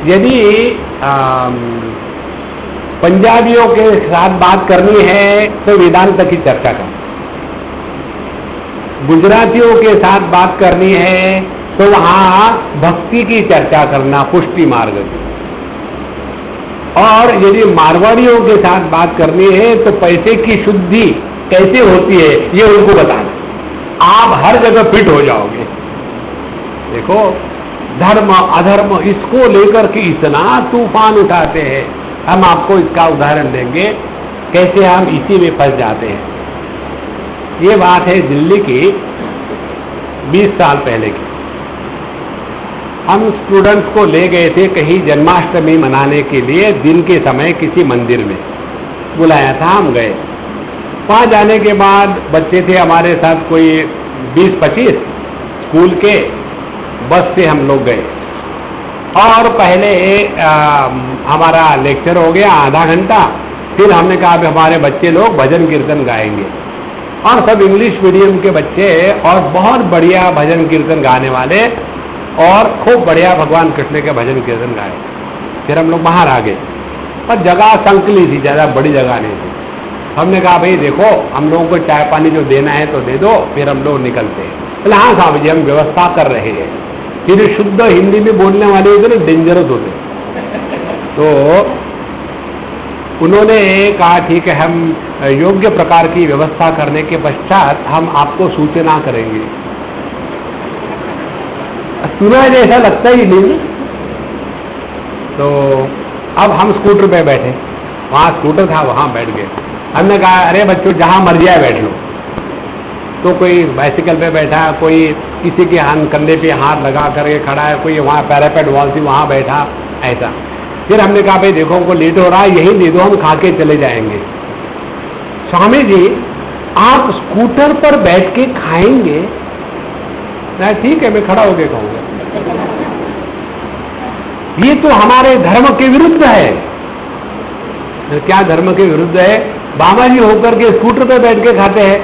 यदि पंजाबियों के साथ बात करनी है तो वेदांत की चर्चा करना, गुजरातियों के साथ बात करनी है तो वहां भक्ति की चर्चा करना, पुष्टि मार्ग की, और यदि मारवाड़ियों के साथ बात करनी है तो पैसे की शुद्धि कैसे होती है ये उनको बताना। आप हर जगह फिट हो जाओगे। देखो, धर्म अधर्म इसको लेकर के इतना तूफान उठाते हैं। हम आपको इसका उदाहरण देंगे कैसे हम इसी में फंस जाते हैं। ये बात है दिल्ली की 20 साल पहले की। हम स्टूडेंट्स को ले गए थे कहीं जन्माष्टमी मनाने के लिए, दिन के समय किसी मंदिर में बुलाया था, हम गए। वहां जाने के बाद बच्चे थे हमारे साथ कोई 20-25 स्कूल के, बस से हम लोग गए और पहले हमारा लेक्चर हो गया आधा घंटा। फिर हमने कहा कि हमारे बच्चे लोग भजन कीर्तन गाएंगे, और सब इंग्लिश मीडियम के बच्चे और बहुत बढ़िया भजन कीर्तन गाने वाले, और खूब बढ़िया भगवान कृष्ण के भजन कीर्तन गाए। फिर हम लोग बाहर आ गए, पर जगह संकली थी, ज़्यादा बड़ी जगह नहीं थी। हमने कहा भाई देखो, हम लोगों को चाय पानी जो देना है तो दे दो, फिर हम लोग निकलते हैं। बोले हाँ साहब जी, हम व्यवस्था कर रहे हैं। फिर शुद्ध हिंदी में बोलने वाले इतने डेंजरस होते, तो उन्होंने कहा ठीक है, हम योग्य प्रकार की व्यवस्था करने के पश्चात हम आपको सूचना करेंगे। सुना जैसा लगता ही नहीं। तो अब हम स्कूटर पे बैठे, वहाँ स्कूटर था वहाँ बैठ गए। हमने कहा अरे बच्चों जहाँ मर्जी आए बैठ लो। तो कोई बाइसिकल पे बैठा, कोई किसी के कंधे पे हाथ लगा करके खड़ा है, कोई वहाँ पैरापेट वॉल थी वहाँ बैठा, ऐसा। फिर हमने कहा भाई देखो हमको लेट हो रहा है, यही दे दो, हम खा के चले जाएंगे। स्वामी जी आप स्कूटर पर बैठ के खाएंगे? ठीक है, मैं खड़ा होके खाऊंगा। ये तो हमारे धर्म के विरुद्ध है। क्या धर्म के विरुद्ध है? बाबा जी होकर के स्कूटर पे बैठ के खाते हैं।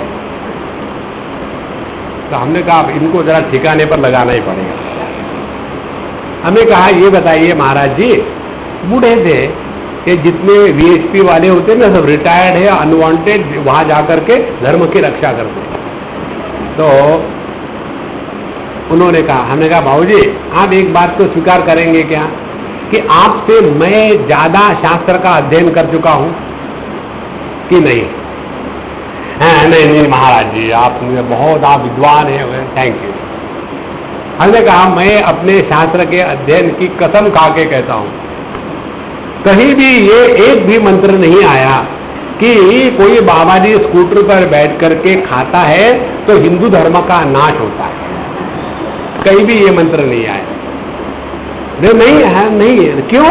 तो हमने कहा इनको जरा ठिकाने पर लगाना ही पड़ेगा। हमने कहा ये बताइए महाराज जी, बूढ़े थे, ये जितने वीएचपी वाले होते हैं ना सब रिटायर्ड है, अनवांटेड, वहां जाकर के धर्म की रक्षा करते हैं। तो उन्होंने कहा, हमने कहा बाबूजी आप एक बात को स्वीकार करेंगे क्या कि आपसे मैं ज्यादा शास्त्र का अध्ययन कर चुका हूं कि नहीं? नहीं नहीं महाराज जी, आप विद्वान हैं, थैंक यू। हमने कहा मैं अपने शास्त्र के अध्ययन की कसम खा के कहता हूं, कहीं भी ये एक भी मंत्र नहीं आया कि कोई बाबा जी स्कूटर पर बैठ करके खाता है तो हिंदू धर्म का नाश होता है। कहीं भी ये मंत्र नहीं आया। नहीं है, नहीं है। क्यों?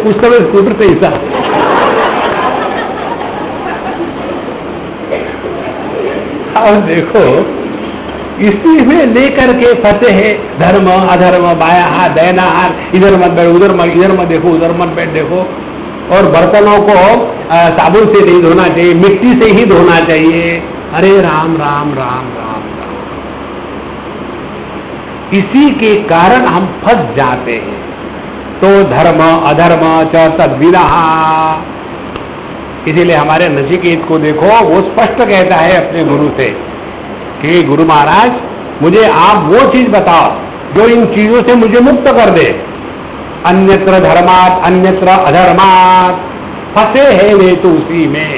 कुछ समय स्कूटर से हिस्सा। और देखो इसी में लेकर के फंसे है धर्म अधर्म, बाया हाथ दाहिना हाथ, इधर मत बैठ उधर मत, इधर मत देखो उधर मत बैठ देखो। और बर्तनों को साबुन से नहीं धोना चाहिए, मिट्टी से ही धोना चाहिए। अरे राम राम राम राम राम। इसी के कारण हम फंस जाते हैं। तो धर्म अधर्म च तद्विदः। इसीलिए हमारे नचिकेत को देखो, वो स्पष्ट कहता है अपने गुरु से कि गुरु महाराज मुझे आप वो चीज बताओ जो इन चीजों से मुझे मुक्त कर दे। अन्यत्र धर्मात् अन्यत्र अधर्मात्, फंसे हैं वे तो उसी में।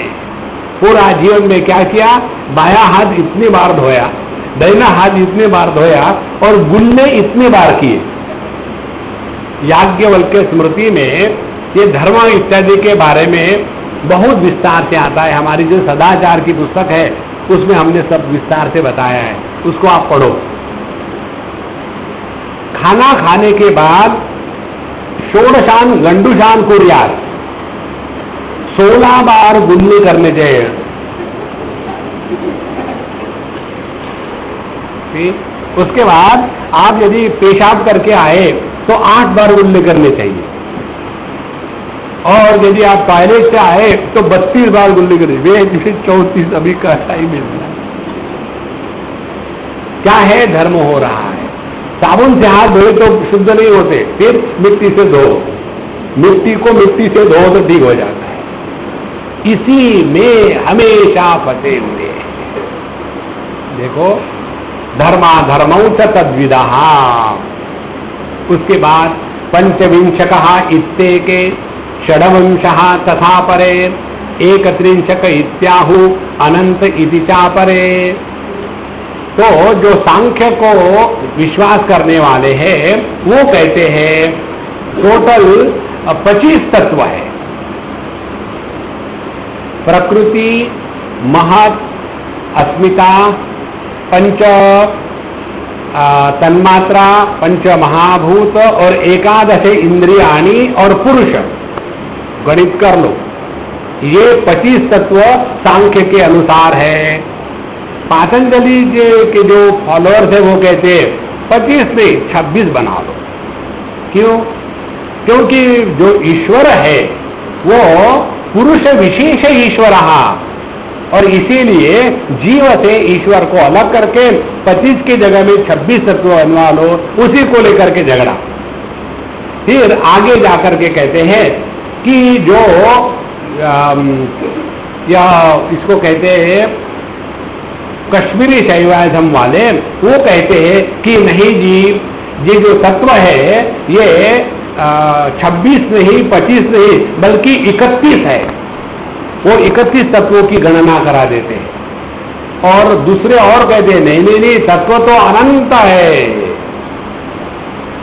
पूरा जीवन में क्या किया? बाया हाथ इतनी बार धोया, दाहिना हाथ इतनी बार धोया और गुल्ले इतनी बार किए। याज्ञवल्क्य स्मृति में ये धर्म इत्यादि के बारे में बहुत विस्तार से आता है। हमारी जो सदाचार की पुस्तक है उसमें हमने सब विस्तार से बताया है, उसको आप पढ़ो। खाना खाने के बाद षोडशान गंडुशान कुर्यात, 16 बार गुल्ली करने चाहिए। उसके बाद आप यदि पेशाब करके आए तो 8 बार गुल्ली करने चाहिए। और यदि आप टॉयलेट से आए तो 32 बार गुल्ली करनी चाहिए। 34 अभी का टाइम मिल रहा है। क्या है? धर्म हो रहा है। साबुन से हाथ धोए तो शुद्ध नहीं होते, फिर मिट्टी से धो, मिट्टी को मिट्टी से धो तो ठीक हो जाता है। इसी में हमेशा फंसे हुए। देखो धर्मा धर्मौ च तद्विदः। उसके बाद पंचविंशकः इत्येके षड्विंशः तथा परे एकत्रिंशक इत्याहु अनंत इति चापरे। तो जो सांख्य को विश्वास करने वाले हैं वो कहते हैं टोटल 25 तत्व है। प्रकृति, महत, अस्मिता, पंच तन्मात्रा, पंच महाभूत और एकादश इंद्रियाणी और पुरुष। गणित कर लो। ये 25 तत्व सांख्य के अनुसार है। पातंजलि के जो फॉलोअर्स है वो कहते हैं 25 नहीं 26 बना लो। क्यों? क्योंकि जो ईश्वर है वो पुरुष विशेष ईश्वर, और इसीलिए जीव से ईश्वर को अलग करके 25 की जगह में 26 तत्व बनवा लो, उसी को लेकर के झगड़ा। फिर आगे जाकर के कहते हैं कि जो इसको कहते हैं कश्मीरी शैवाइज्म वाले, वो कहते हैं कि नहीं जी, ये जो तत्व है ये 26 नहीं 25 नहीं बल्कि 31 है। वो 31 तत्वों की गणना करा देते हैं। और दूसरे और कहते हैं नहीं नहीं नहीं, तत्व तो अनंत है।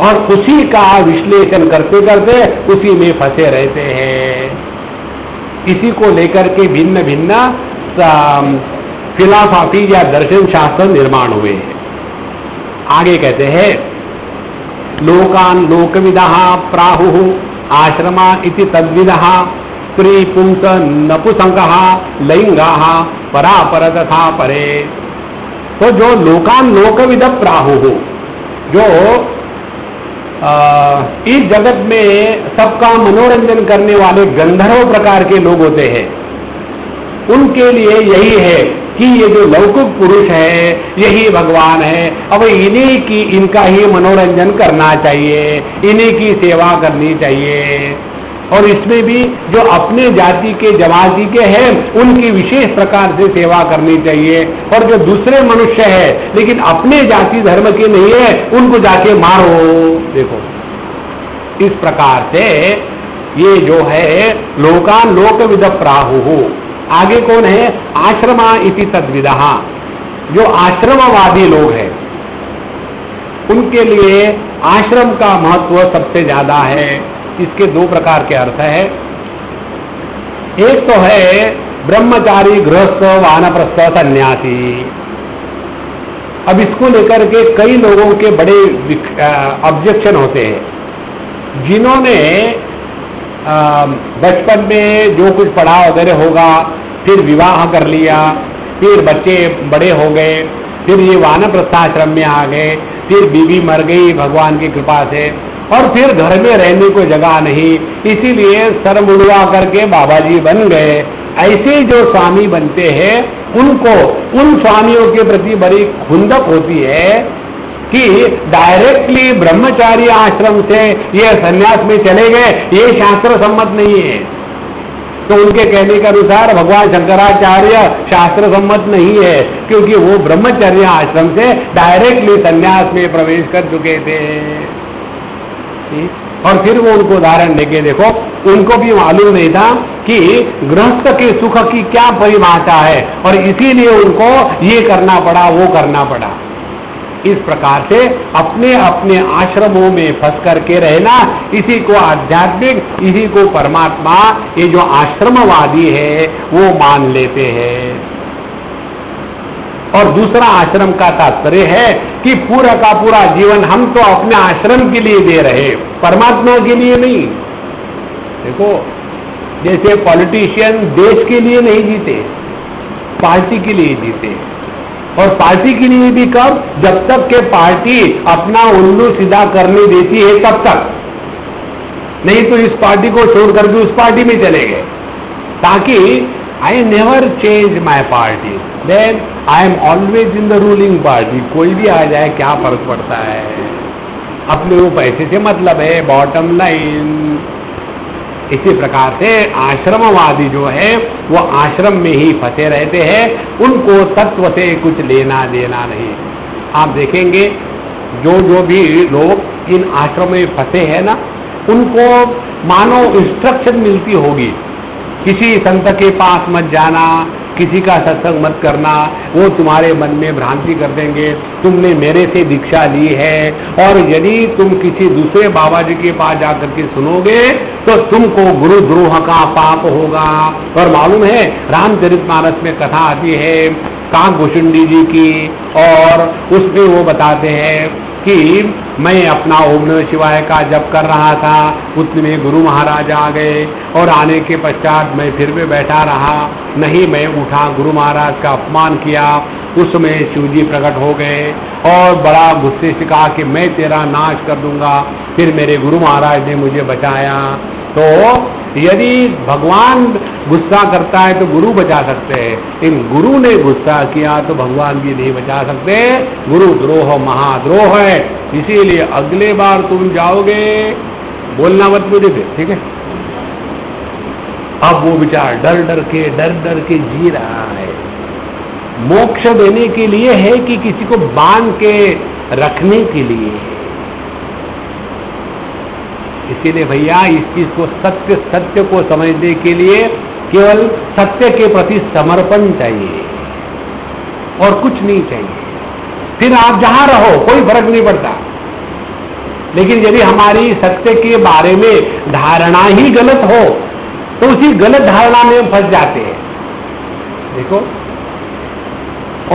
और उसी का विश्लेषण करते करते उसी में फंसे रहते हैं। इसी को लेकर के भिन्न भिन्न फिलॉसफी या दर्शन शास्त्र निर्माण हुए हैं। आगे कहते हैं लोकान लोकविदः प्राहुः आश्रमा इति तद्विदः स्त्री पुंस नपुंसकः लैंगाः परापर तथा परे। तो जो लोकान लोकविद प्राहुः, जो इस जगत में सबका मनोरंजन करने वाले गंधर्व प्रकार के लोग होते हैं, उनके लिए यही है कि ये जो लौकिक पुरुष है यही भगवान है, अब इन्हीं की इनका ही मनोरंजन करना चाहिए, इन्हीं की सेवा करनी चाहिए। और इसमें भी जो अपने जाति के जमाती के हैं उनकी विशेष प्रकार से सेवा करनी चाहिए, और जो दूसरे मनुष्य है लेकिन अपने जाति धर्म के नहीं है उनको जाके मारो। देखो इस प्रकार से ये जो है लोकान लोक विद प्राहु। आगे कौन है? आश्रमा इति तद्विदहा। जो आश्रमवादी लोग हैं उनके लिए आश्रम का महत्व सबसे ज्यादा है। इसके दो प्रकार के अर्थ है। एक तो है ब्रह्मचारी, गृहस्थ, वानप्रस्थ, सन्यासी। अब इसको लेकर के कई लोगों के बड़े ऑब्जेक्शन होते हैं। जिन्होंने बचपन में जो कुछ पढ़ा वगैरह होगा, फिर विवाह कर लिया, फिर बच्चे बड़े हो गए, फिर ये वानप्रस्थाश्रम में आ गए, फिर बीवी मर गई भगवान की कृपा से, और फिर घर में रहने को जगह नहीं, इसीलिए सर मुड़वा करके बाबा जी बन गए। ऐसे जो स्वामी बनते हैं उनको उन स्वामियों के प्रति बड़ी खुंदक होती है कि डायरेक्टली ब्रह्मचारी आश्रम से ये सन्यास में चले गए, ये शास्त्र सम्मत नहीं है। तो उनके कहने के अनुसार भगवान शंकराचार्य शास्त्र सम्मत नहीं है, क्योंकि वो ब्रह्मचर्य आश्रम से डायरेक्टली सन्यास में प्रवेश कर चुके थे। और फिर वो उनको उदाहरण देके देखो, उनको भी मालूम नहीं था कि गृहस्थ के सुख की क्या परिभाषा है, और इसीलिए उनको ये करना पड़ा, वो करना पड़ा। इस प्रकार से अपने अपने आश्रमों में फंस करके रहना, इसी को आध्यात्मिक, इसी को परमात्मा, ये जो आश्रमवादी है वो मान लेते हैं। और दूसरा आश्रम का तात्पर्य है कि पूरा का पूरा जीवन हम तो अपने आश्रम के लिए दे रहे, परमात्मा के लिए नहीं। देखो जैसे पॉलिटिशियन देश के लिए नहीं जीते, पार्टी के लिए जीते, और पार्टी के लिए भी कब? जब तक के पार्टी अपना उल्लू सीधा करने देती है तब तक, नहीं तो इस पार्टी को छोड़ करके उस पार्टी में चले गए, ताकि I never change my party, then I am always in the ruling party. कोई भी आ जाए क्या फर्क पड़ता है, अपने वो पैसे से मतलब है, बॉटम लाइन। इसी प्रकार से आश्रमवादी जो है वो आश्रम में ही फंसे रहते हैं, उनको तत्व से कुछ लेना देना नहीं। आप देखेंगे जो जो भी लोग इन आश्रम में फंसे हैं ना, उनको मानो इंस्ट्रक्शन मिलती होगी, किसी संत के पास मत जाना, किसी का सत्संग मत करना, वो तुम्हारे मन में भ्रांति कर देंगे, तुमने मेरे से दीक्षा ली है, और यदि तुम किसी दूसरे बाबा जी के पास जाकर के सुनोगे तो तुमको गुरुद्रोह का पाप होगा। और मालूम है रामचरितमानस में कथा आती है काकभूषुंडी जी की, और उसमें वो बताते हैं कि मैं अपना ओम नमः शिवाय का जप कर रहा था, उतने में गुरु महाराज आ गए, और आने के पश्चात मैं फिर भी बैठा रहा, नहीं मैं उठा, गुरु महाराज का अपमान किया। उस समय शिवजी प्रकट हो गए और बड़ा गुस्से से कहा कि मैं तेरा नाश कर दूंगा। फिर मेरे गुरु महाराज ने मुझे बचाया। तो यदि भगवान गुस्सा करता है तो गुरु बचा सकते हैं, लेकिन गुरु ने गुस्सा किया तो भगवान भी नहीं बचा सकते। गुरु द्रोह महाद्रोह है, इसीलिए अगले बार तुम जाओगे बोलना मत मुझे फिर, ठीक है। अब वो बेचारा डर डर के जी रहा है। मोक्ष देने के लिए है कि किसी को बांध के रखने के लिए? इसीलिए भैया इस चीज को सत्य को समझने के लिए केवल सत्य के प्रति समर्पण चाहिए और कुछ नहीं चाहिए। फिर आप जहां रहो कोई फर्क नहीं पड़ता, लेकिन यदि हमारी सत्य के बारे में धारणा ही गलत हो तो उसी गलत धारणा में फंस जाते हैं। देखो,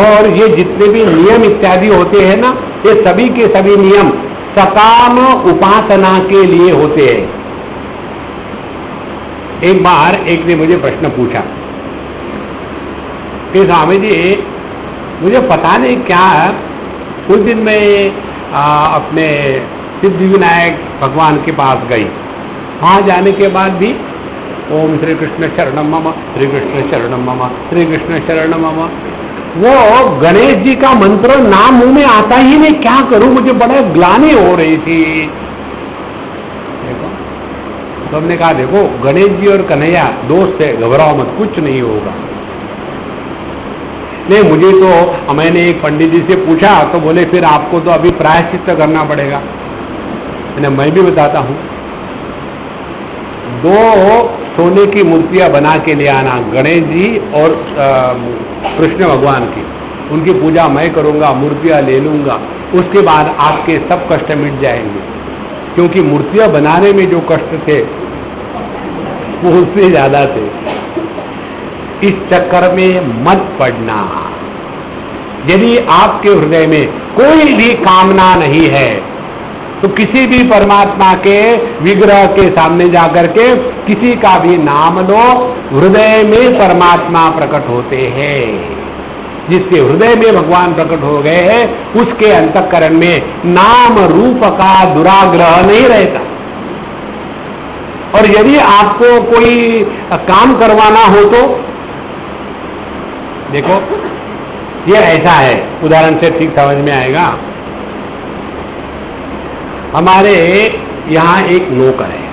और ये जितने भी नियम इत्यादि होते हैं ना, ये सभी के सभी नियम सकाम उपासना के लिए होते हैं। एक बार एक ने मुझे प्रश्न पूछा कि स्वामी जी मुझे पता नहीं क्या, उस दिन मैं अपने सिद्धि विनायक भगवान के पास गई। वहां जाने के बाद भी ओम श्री कृष्ण शरणम मम, श्री कृष्ण शरणम मम, श्री कृष्ण शरणम मम, वो गणेश जी का मंत्र नाम मुंह में आता ही नहीं। क्या करूं, मुझे बड़ा ग्लानि हो रही थी। देखो, तो हमने कहा देखो गणेश जी और कन्हैया दोस्त है, घबराओ मत, कुछ नहीं होगा। नहीं, मुझे तो मैंने एक पंडित जी से पूछा तो बोले फिर आपको तो अभी प्रायश्चित्त करना पड़ेगा। मैं भी बताता हूं, 2 सोने की मूर्तियां बना के ले आना, गणेश जी और कृष्ण भगवान की, उनकी पूजा मैं करूंगा, मूर्तियां ले लूंगा, उसके बाद आपके सब कष्ट मिट जाएंगे। क्योंकि मूर्तियां बनाने में जो कष्ट थे वो उससे ज्यादा थे। इस चक्कर में मत पड़ना। यदि आपके हृदय में कोई भी कामना नहीं है तो किसी भी परमात्मा के विग्रह के सामने जाकर के किसी का भी नाम लो, हृदय में परमात्मा प्रकट होते हैं। जिसके हृदय में भगवान प्रकट हो गए हैं उसके अंतःकरण में नाम रूप का दुराग्रह नहीं रहता। और यदि आपको कोई काम करवाना हो तो देखो, ये ऐसा है, उदाहरण से ठीक समझ में आएगा। हमारे यहाँ एक नौकर है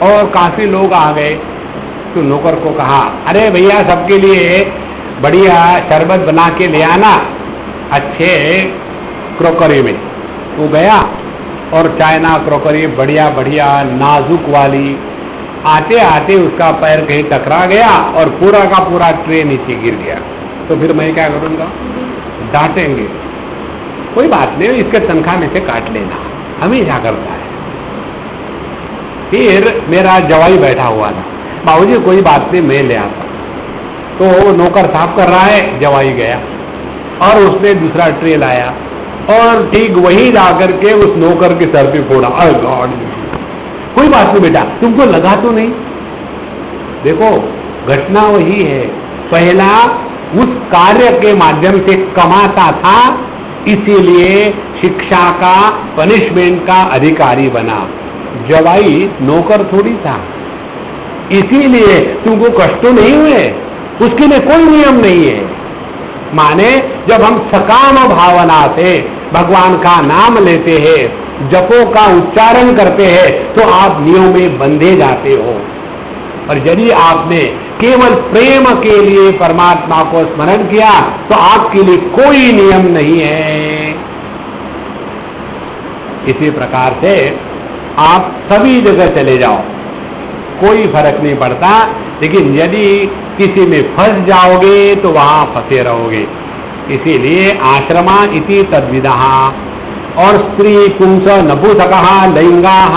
और काफी लोग आ गए तो नौकर को कहा, अरे भैया सबके लिए बढ़िया शरबत बना के ले आना अच्छे क्रोकरी में। वो गया और चाइना क्रोकरी बढ़िया बढ़िया नाजुक वाली, आते आते उसका पैर कहीं टकरा गया और पूरा का पूरा ट्रे नीचे गिर गया। तो फिर मैं क्या करूंगा, डांटेंगे, कोई बात नहीं, इसके तनख्वाह में से काट लेना, हमेशा करता है। फिर मेरा जवाई बैठा हुआ था, बाबूजी कोई बात नहीं मैं ले आता। तो नौकर साफ कर रहा है, जवाई गया और उसने दूसरा ट्रे लाया और ठीक वही जाकर के उस नौकर के सर पे फोड़ा। अरे गॉड, कोई बात नहीं बेटा, तुमको लगा तो नहीं। देखो घटना वही है, पहला उस कार्य के माध्यम से कमाता था, इसीलिए शिक्षा का, पनिशमेंट का अधिकारी बना। जवाई नौकर थोड़ी था, इसीलिए तुमको कष्ट तो नहीं हुए, उसके लिए कोई नियम नहीं है। माने जब हम सकाम भावना से भगवान का नाम लेते हैं, जपों का उच्चारण करते हैं, तो आप नियमों में बंधे जाते हो। और यदि आपने केवल प्रेम के लिए परमात्मा को स्मरण किया तो आपके लिए कोई नियम नहीं है। इसी प्रकार से आप सभी जगह चले जाओ, कोई फर्क नहीं पड़ता, लेकिन यदि किसी में फंस जाओगे तो वहां फंसे रहोगे। इसीलिए आश्रमा इति तद्विदः, और स्त्री पुंस नपुंसकः लिंगाः,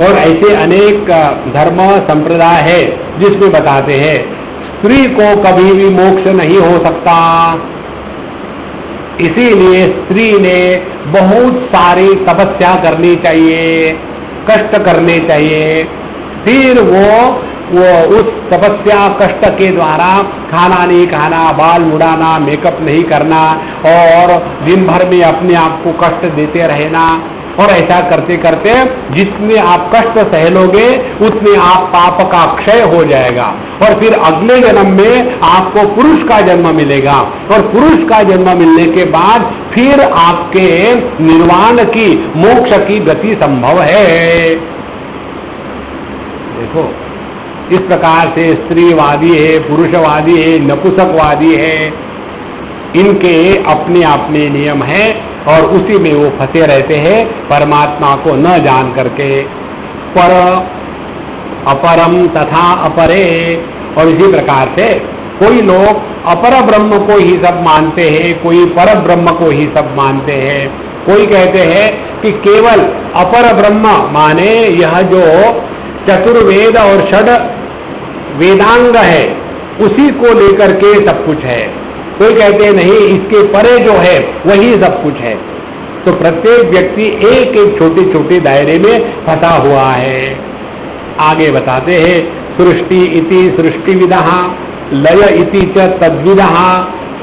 और ऐसे अनेक धर्म संप्रदाय है जिसमें बताते हैं स्त्री को कभी भी मोक्ष नहीं हो सकता। इसीलिए स्त्री ने बहुत सारी तपस्या करनी चाहिए, कष्ट करने चाहिए, फिर वो उस तपस्या कष्ट के द्वारा खाना नहीं खाना, बाल मुड़ाना, मेकअप नहीं करना और दिन भर में अपने आप को कष्ट देते रहना। और ऐसा करते करते जितने आप कष्ट सह लोगे उतने आप पाप का क्षय हो जाएगा, और फिर अगले जन्म में आपको पुरुष का जन्म मिलेगा, और पुरुष का जन्म मिलने के बाद फिर आपके निर्वाण की, मोक्ष की गति संभव है। देखो इस प्रकार से स्त्रीवादी है, पुरुषवादी है, नपुंसकवादी है, इनके अपने अपने नियम हैं और उसी में वो फंसे रहते हैं, परमात्मा को न जान करके। पर अपरम तथा अपरे, और इसी प्रकार से कोई लोग अपर ब्रह्म को ही सब मानते हैं, कोई पर ब्रह्म को ही सब मानते हैं। कोई कहते हैं कि केवल अपर ब्रह्म माने यह जो चतुर्वेद और षड वेदांग है उसी को लेकर के सब कुछ है। कोई कहते हैं नहीं, इसके परे जो है वही सब कुछ है। तो प्रत्येक व्यक्ति एक एक छोटे छोटे दायरे में फंसा हुआ है। आगे बताते हैं सृष्टि इति सृष्टिविदः, लय इति च तद्विदः,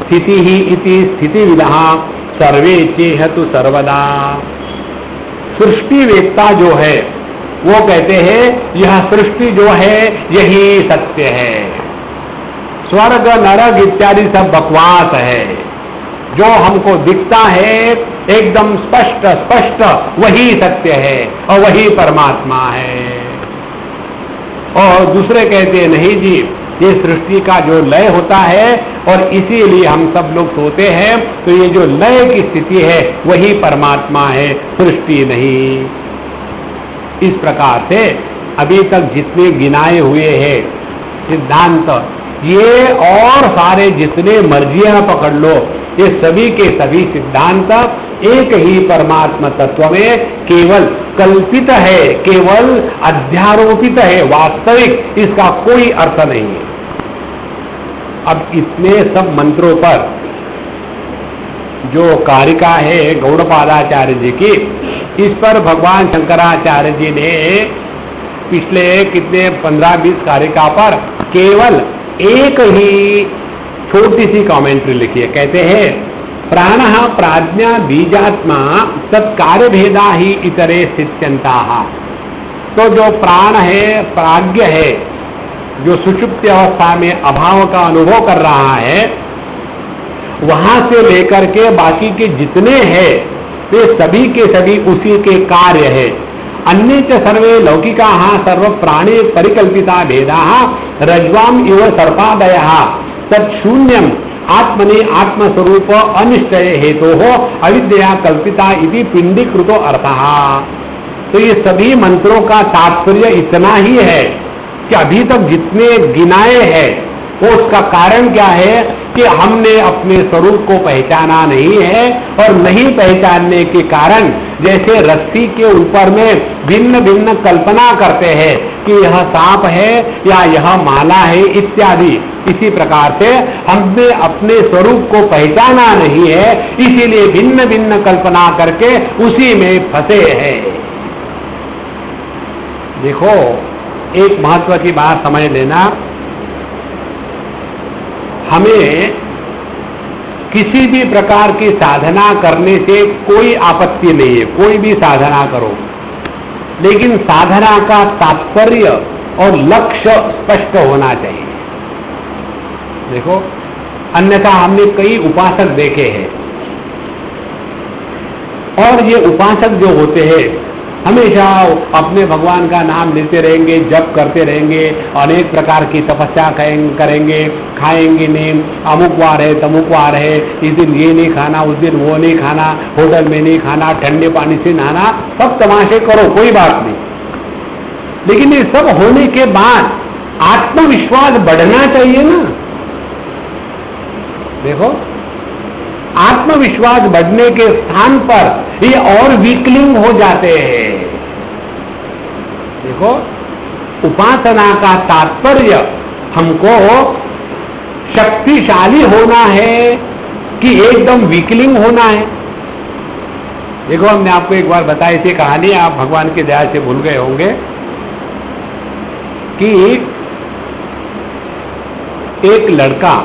स्थिति ही इति स्थितिविदः, सर्वे चेह तु सर्वदा। सृष्टि वेत्ता जो है वो कहते हैं यह सृष्टि जो है यही सत्य है, स्वर्ग नरक इत्यादि सब बकवास है, जो हमको दिखता है एकदम स्पष्ट स्पष्ट वही सत्य है और वही परमात्मा है। और दूसरे कहते हैं नहीं जी, ये सृष्टि का जो लय होता है और इसीलिए हम सब लोग सोते हैं, तो ये जो लय की स्थिति है वही परमात्मा है, सृष्टि नहीं। इस प्रकार से अभी तक जितने गिनाए हुए हैं सिद्धांत, ये और सारे जितने मर्जियां पकड़ लो, ये सभी के सभी सिद्धांत एक ही परमात्मा तत्व में केवल कल्पित है, केवल अध्यारोपित है, वास्तविक इसका कोई अर्थ नहीं है। अब इतने सब मंत्रों पर जो कारिका है गौड़पादाचार्य जी की, इस पर भगवान शंकराचार्य जी ने पिछले कितने 15-20 कारिका पर केवल एक ही छोटी सी कमेंट्री लिखी है। कहते हैं प्राण प्राज्ञा बीजात्मा तत्कार्य भेदा ही इतरे सिद्ध्यंता। तो जो प्राण है, प्राज्ञ है, जो सुषुप्ति अवस्था में अभाव का अनुभव कर रहा है, वहां से लेकर के बाकी के जितने हैं वे सभी के सभी उसी के कार्य है। अन्य च सर्वे लौकिका सर्व प्राणी परिकल्पिता भेदा रज्वाम इव सर्पादय तत्शून्यम आत्मनि आत्मस्वरूप अनिश्चय हेतु हो अविद्या कल्पिता इति पिंडीकृतो अर्थः। तो ये सभी मंत्रों का तात्पर्य इतना ही है कि अभी तक जितने गिनाए हैं वो उसका कारण क्या है कि हमने अपने स्वरूप को पहचाना नहीं है, और नहीं पहचानने के कारण जैसे रस्सी के ऊपर में भिन्न भिन्न कल्पना करते हैं कि यह सांप है या यह माला है इत्यादि, इसी प्रकार से हमने अपने स्वरूप को पहचाना नहीं है, इसीलिए भिन्न भिन्न कल्पना करके उसी में फंसे हैं। देखो, एक महत्व की बात समझ लेना, हमें किसी भी प्रकार की साधना करने से कोई आपत्ति नहीं है, कोई भी साधना करो, लेकिन साधना का तात्पर्य और लक्ष्य स्पष्ट होना चाहिए। देखो, अन्यथा हमने कई उपासक देखे हैं, और ये उपासक जो होते हैं हमेशा अपने भगवान का नाम लेते रहेंगे, जप करते रहेंगे, अनेक प्रकार की तपस्या करेंगे, खाएंगे नहीं, अमुक वार है तमुक वार है, इस दिन ये नहीं खाना, उस दिन वो नहीं खाना, होटल में नहीं खाना, ठंडे पानी से नहाना, सब तमाशे करो, कोई बात नहीं। लेकिन ये सब होने के बाद आत्मविश्वास बढ़ना चाहिए ना। देखो, आत्मविश्वास बढ़ने के स्थान पर ये और वीकलिंग हो जाते हैं। देखो, उपासना का तात्पर्य हमको शक्तिशाली होना है कि एकदम वीकलिंग होना है। देखो, हमने आपको एक बार बताई थी कहानी, आप भगवान की दया से भूल गए होंगे, कि एक लड़का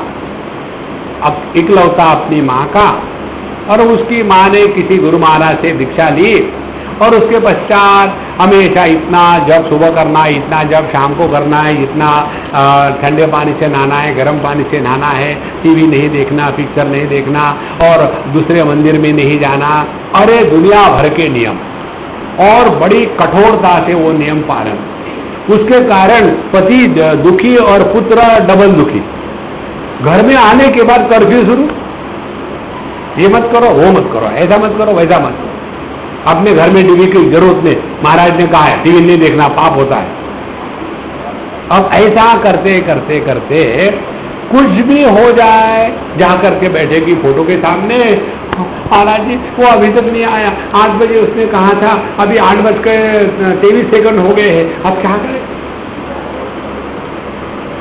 अब इकलौता अपनी मां का, और उसकी मां ने किसी गुरु महाराज से दीक्षा ली, और उसके पश्चात हमेशा इतना जब सुबह करना है, इतना जब शाम को करना है, इतना ठंडे पानी से नहाना है, गर्म पानी से नहाना है, टीवी नहीं देखना, पिक्चर नहीं देखना, और दूसरे मंदिर में नहीं जाना, अरे दुनिया भर के नियम, और बड़ी कठोरता से वो नियम पालन। उसके कारण पति दुखी और पुत्र डबल दुखी। घर में आने के बाद कर्फ्यू शुरू, ये मत करो, वो मत करो, ऐसा मत करो, वैसा मत करो। अपने घर में टीवी की जरूरत नहीं, महाराज ने कहा है टीवी नहीं देखना, पाप होता है। अब ऐसा करते करते करते कुछ भी हो जाए, जा करके बैठेगी फोटो के सामने, महाराज जी वो अभी तक नहीं आया, 8 बजे उसने कहा था, अभी 8:23 हो गए हैं, अब क्या करें।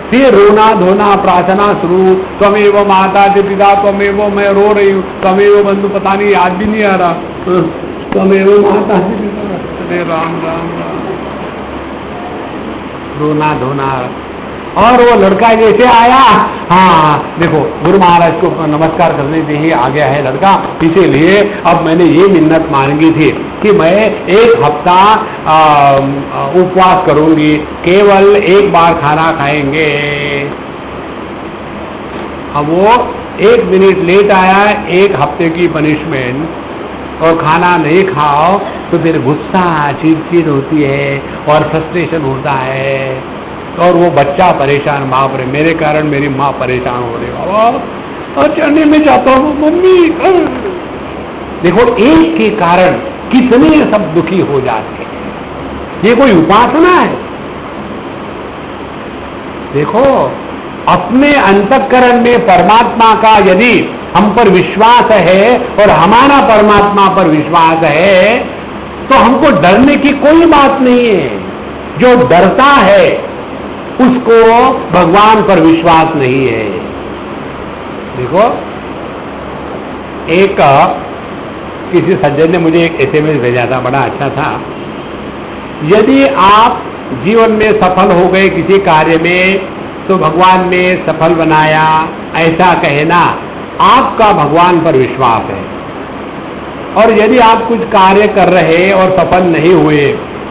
फिर रोना धोना प्रार्थना शुरू, त्वमेव माता पिता त्वमेव, मैं रो रही हूँ, त्वमेव बंधु, पता नहीं याद भी नहीं आ रहा, त्वमेव माता पिता, राम राम राम, रोना धोना। और वो लड़का जैसे आया, हाँ देखो गुरु महाराज को नमस्कार करने के लिए आ गया है लड़का, इसीलिए अब मैंने ये मिन्नत मांगी थी कि मैं 1 हफ्ता उपवास करूंगी, केवल 1 बार खाना खाएंगे। अब वो 1 मिनट लेट आया, 1 हफ्ते की पनिशमेंट, और खाना नहीं खाओ तो फिर गुस्सा चिड़चिड़ होती है और फ्रस्ट्रेशन होता है, और वो बच्चा परेशान, बाप रे मेरे कारण मेरी माँ परेशान हो रही, बाबा और चढ़ने में जाता हूँ मम्मी। देखो एक के कारण कितने सब दुखी हो जाते हैं। ये कोई उपासना है? देखो अपने अंतःकरण में परमात्मा का यदि हम पर विश्वास है और हमारा परमात्मा पर विश्वास है तो हमको डरने की कोई बात नहीं है। जो डरता है उसको भगवान पर विश्वास नहीं है। देखो एक किसी सज्जन ने मुझे एक SMS भेजा था, बड़ा अच्छा था। यदि आप जीवन में सफल हो गए किसी कार्य में तो भगवान ने सफल बनाया, ऐसा कहना आपका भगवान पर विश्वास है। और यदि आप कुछ कार्य कर रहे और सफल नहीं हुए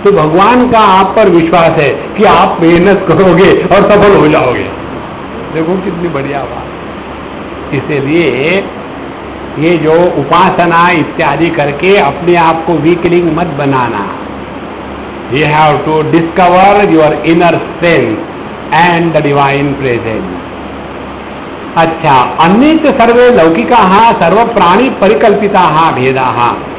तो भगवान का आप पर विश्वास है कि आप मेहनत करोगे और सफल हो जाओगे। देखो कितनी बढ़िया बात। इसीलिए ये जो उपासना इत्यादि करके अपने आप को वीकलिंग मत बनाना। You have to discover your inner strength and the divine presence. अच्छा, अन्यत्र सर्वे लौकिका सर्व प्राणी परिकल्पिता भेदा।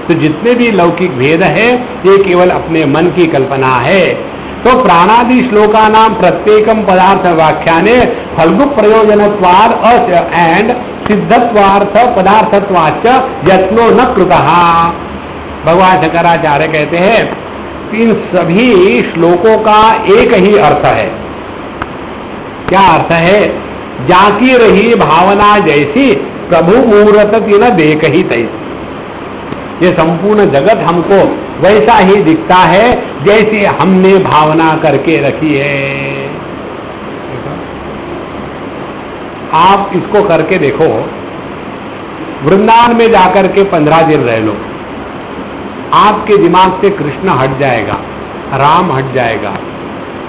तो जितने भी लौकिक भेद है ये केवल अपने मन की कल्पना है। तो प्राणादि श्लोका नाम प्रत्येकम पदार्थ व्याख्याने फल्गु प्रयोजनत्वात् एंड सिद्धत्वार्थ पदार्थत्वाच्च यत्नो न कृतः। भगवान शंकराचार्य कहते हैं इन सभी श्लोकों का एक ही अर्थ है। क्या अर्थ है? जाकी रही भावना जैसी प्रभु मूर्त तीन देख ही तैसी। ये संपूर्ण जगत हमको वैसा ही दिखता है जैसे हमने भावना करके रखी है। आप इसको करके देखो, वृंदावन में जाकर के 15 दिन रह लो, आपके दिमाग से कृष्ण हट जाएगा, राम हट जाएगा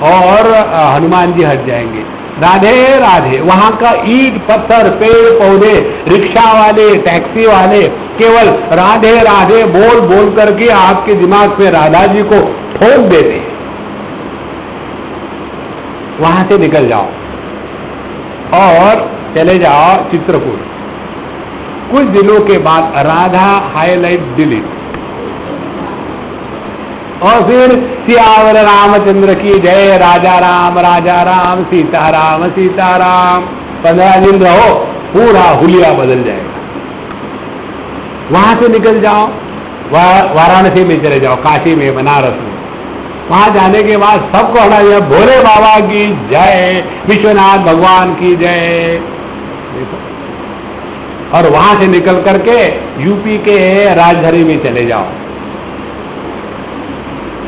और हनुमान जी हट जाएंगे। राधे राधे, वहां का ईंट पत्थर पेड़ पौधे रिक्शा वाले टैक्सी वाले केवल राधे राधे बोल बोल करके आपके दिमाग में राधा जी को ठोक देते। वहां से निकल जाओ और चले जाओ चित्रकूट। कुछ दिनों के बाद राधा हाईलाइट डिलीट, और फिर सियावर रामचंद्र की जय, राजा राम सीताराम सीताराम। 15 दिन रहो, पूरा हुलिया बदल जाएगा। वहां से निकल जाओ, वाराणसी में चले जाओ, काशी में, बनारस में। वहां जाने के बाद सबको हटा दिया, भोले बाबा की जय, विश्वनाथ भगवान की जय। देखो, और वहां से निकल करके यूपी के राजधानी में चले जाओ।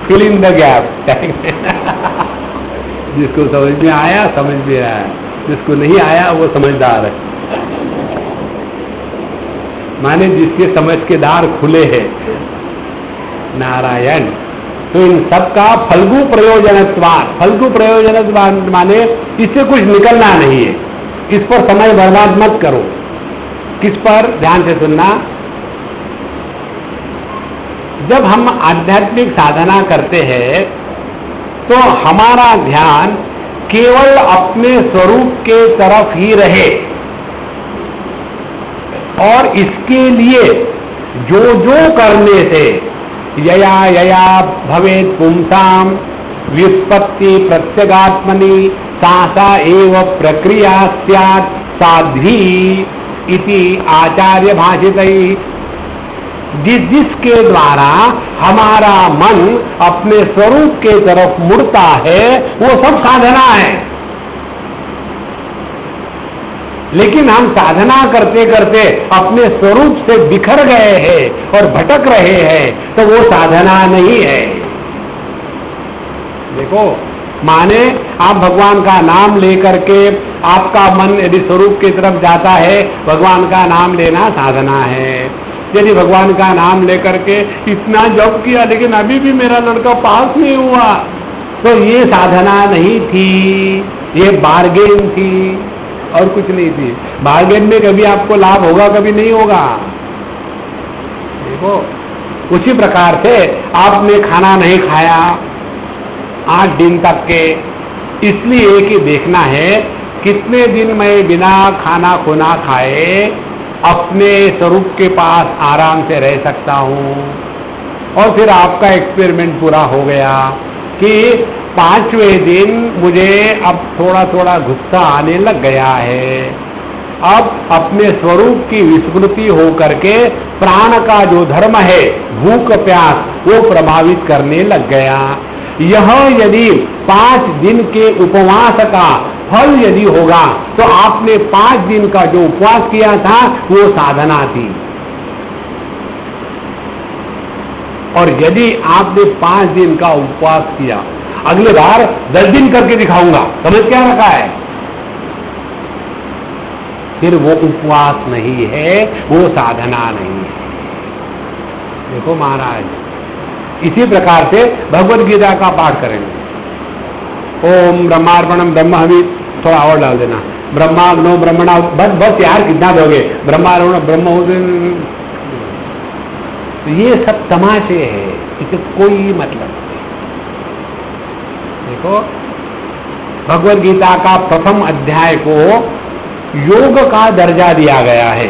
Fill in the gap. जिसको समझ में आया समझ में आया, जिसको नहीं आया वो समझदार है। माने जिसके समझ के द्वार खुले हैं, नारायण। तो इन सबका फल्गु प्रयोजनत्वात्, फल्गु प्रयोजनत्वात् माने इससे कुछ निकलना नहीं है, इस पर समय बर्बाद मत करो। किस पर? ध्यान से सुनना। जब हम आध्यात्मिक साधना करते हैं तो हमारा ध्यान केवल अपने स्वरूप के तरफ ही रहे, और इसके लिए जो जो करने से यया यया भवेत् पुंसाम व्युत्पत्ति प्रत्यगात्मनि सा एव प्रक्रिया स्यात् साध्वी इति आचार्य भाषितैः। जिसके द्वारा हमारा मन अपने स्वरूप के तरफ मुड़ता है वो सब साधना है। लेकिन हम साधना करते करते अपने स्वरूप से बिखर गए हैं और भटक रहे हैं, तो वो साधना नहीं है। देखो माने आप भगवान का नाम लेकर के आपका मन यदि स्वरूप की तरफ जाता है, भगवान का नाम लेना साधना है। यदि भगवान का नाम लेकर के इतना जप किया लेकिन अभी भी मेरा लड़का पास नहीं हुआ, तो ये साधना नहीं थी, ये बार्गेन थी और कुछ नहीं थी। बार्गेन में कभी आपको लाभ होगा, कभी नहीं होगा। देखो, उसी प्रकार से आपने खाना नहीं खाया 8 दिन तक के, इसलिए कि देखना है कितने दिन मैं बिना खाना खुना खाए अपने स्वरूप के पास आराम से रह सकता हूं। और फिर आपका एक्सपेरिमेंट पूरा हो गया कि 5वें दिन मुझे अब थोड़ा थोड़ा गुस्सा आने लग गया है। अब अपने स्वरूप की विस्मृति हो करके प्राण का जो धर्म है, भूख प्यास, वो प्रभावित करने लग गया। यह यदि 5 दिन के उपवास का फल यदि होगा तो आपने 5 दिन का जो उपवास किया था वो साधना थी। और यदि आपने 5 दिन का उपवास किया, अगले बार 10 दिन करके दिखाऊंगा, समझ क्या रखा है, फिर वो उपवास नहीं है, वो साधना नहीं है। देखो महाराज, इसी प्रकार से भगवद गीता का पाठ करेंगे। ओम ब्रह्मार्पणम ब्रह्म हवि, थोड़ा और डाल देना, ब्रह्माग्नो ब्रह्मणा, बस यार कितना दोगे, ब्रह्मार्पण ब्रह्म हो। तो ये सब तमाशे है, इससे कोई मतलब नहीं। देखो, भगवद गीता का प्रथम अध्याय को योग का दर्जा दिया गया है।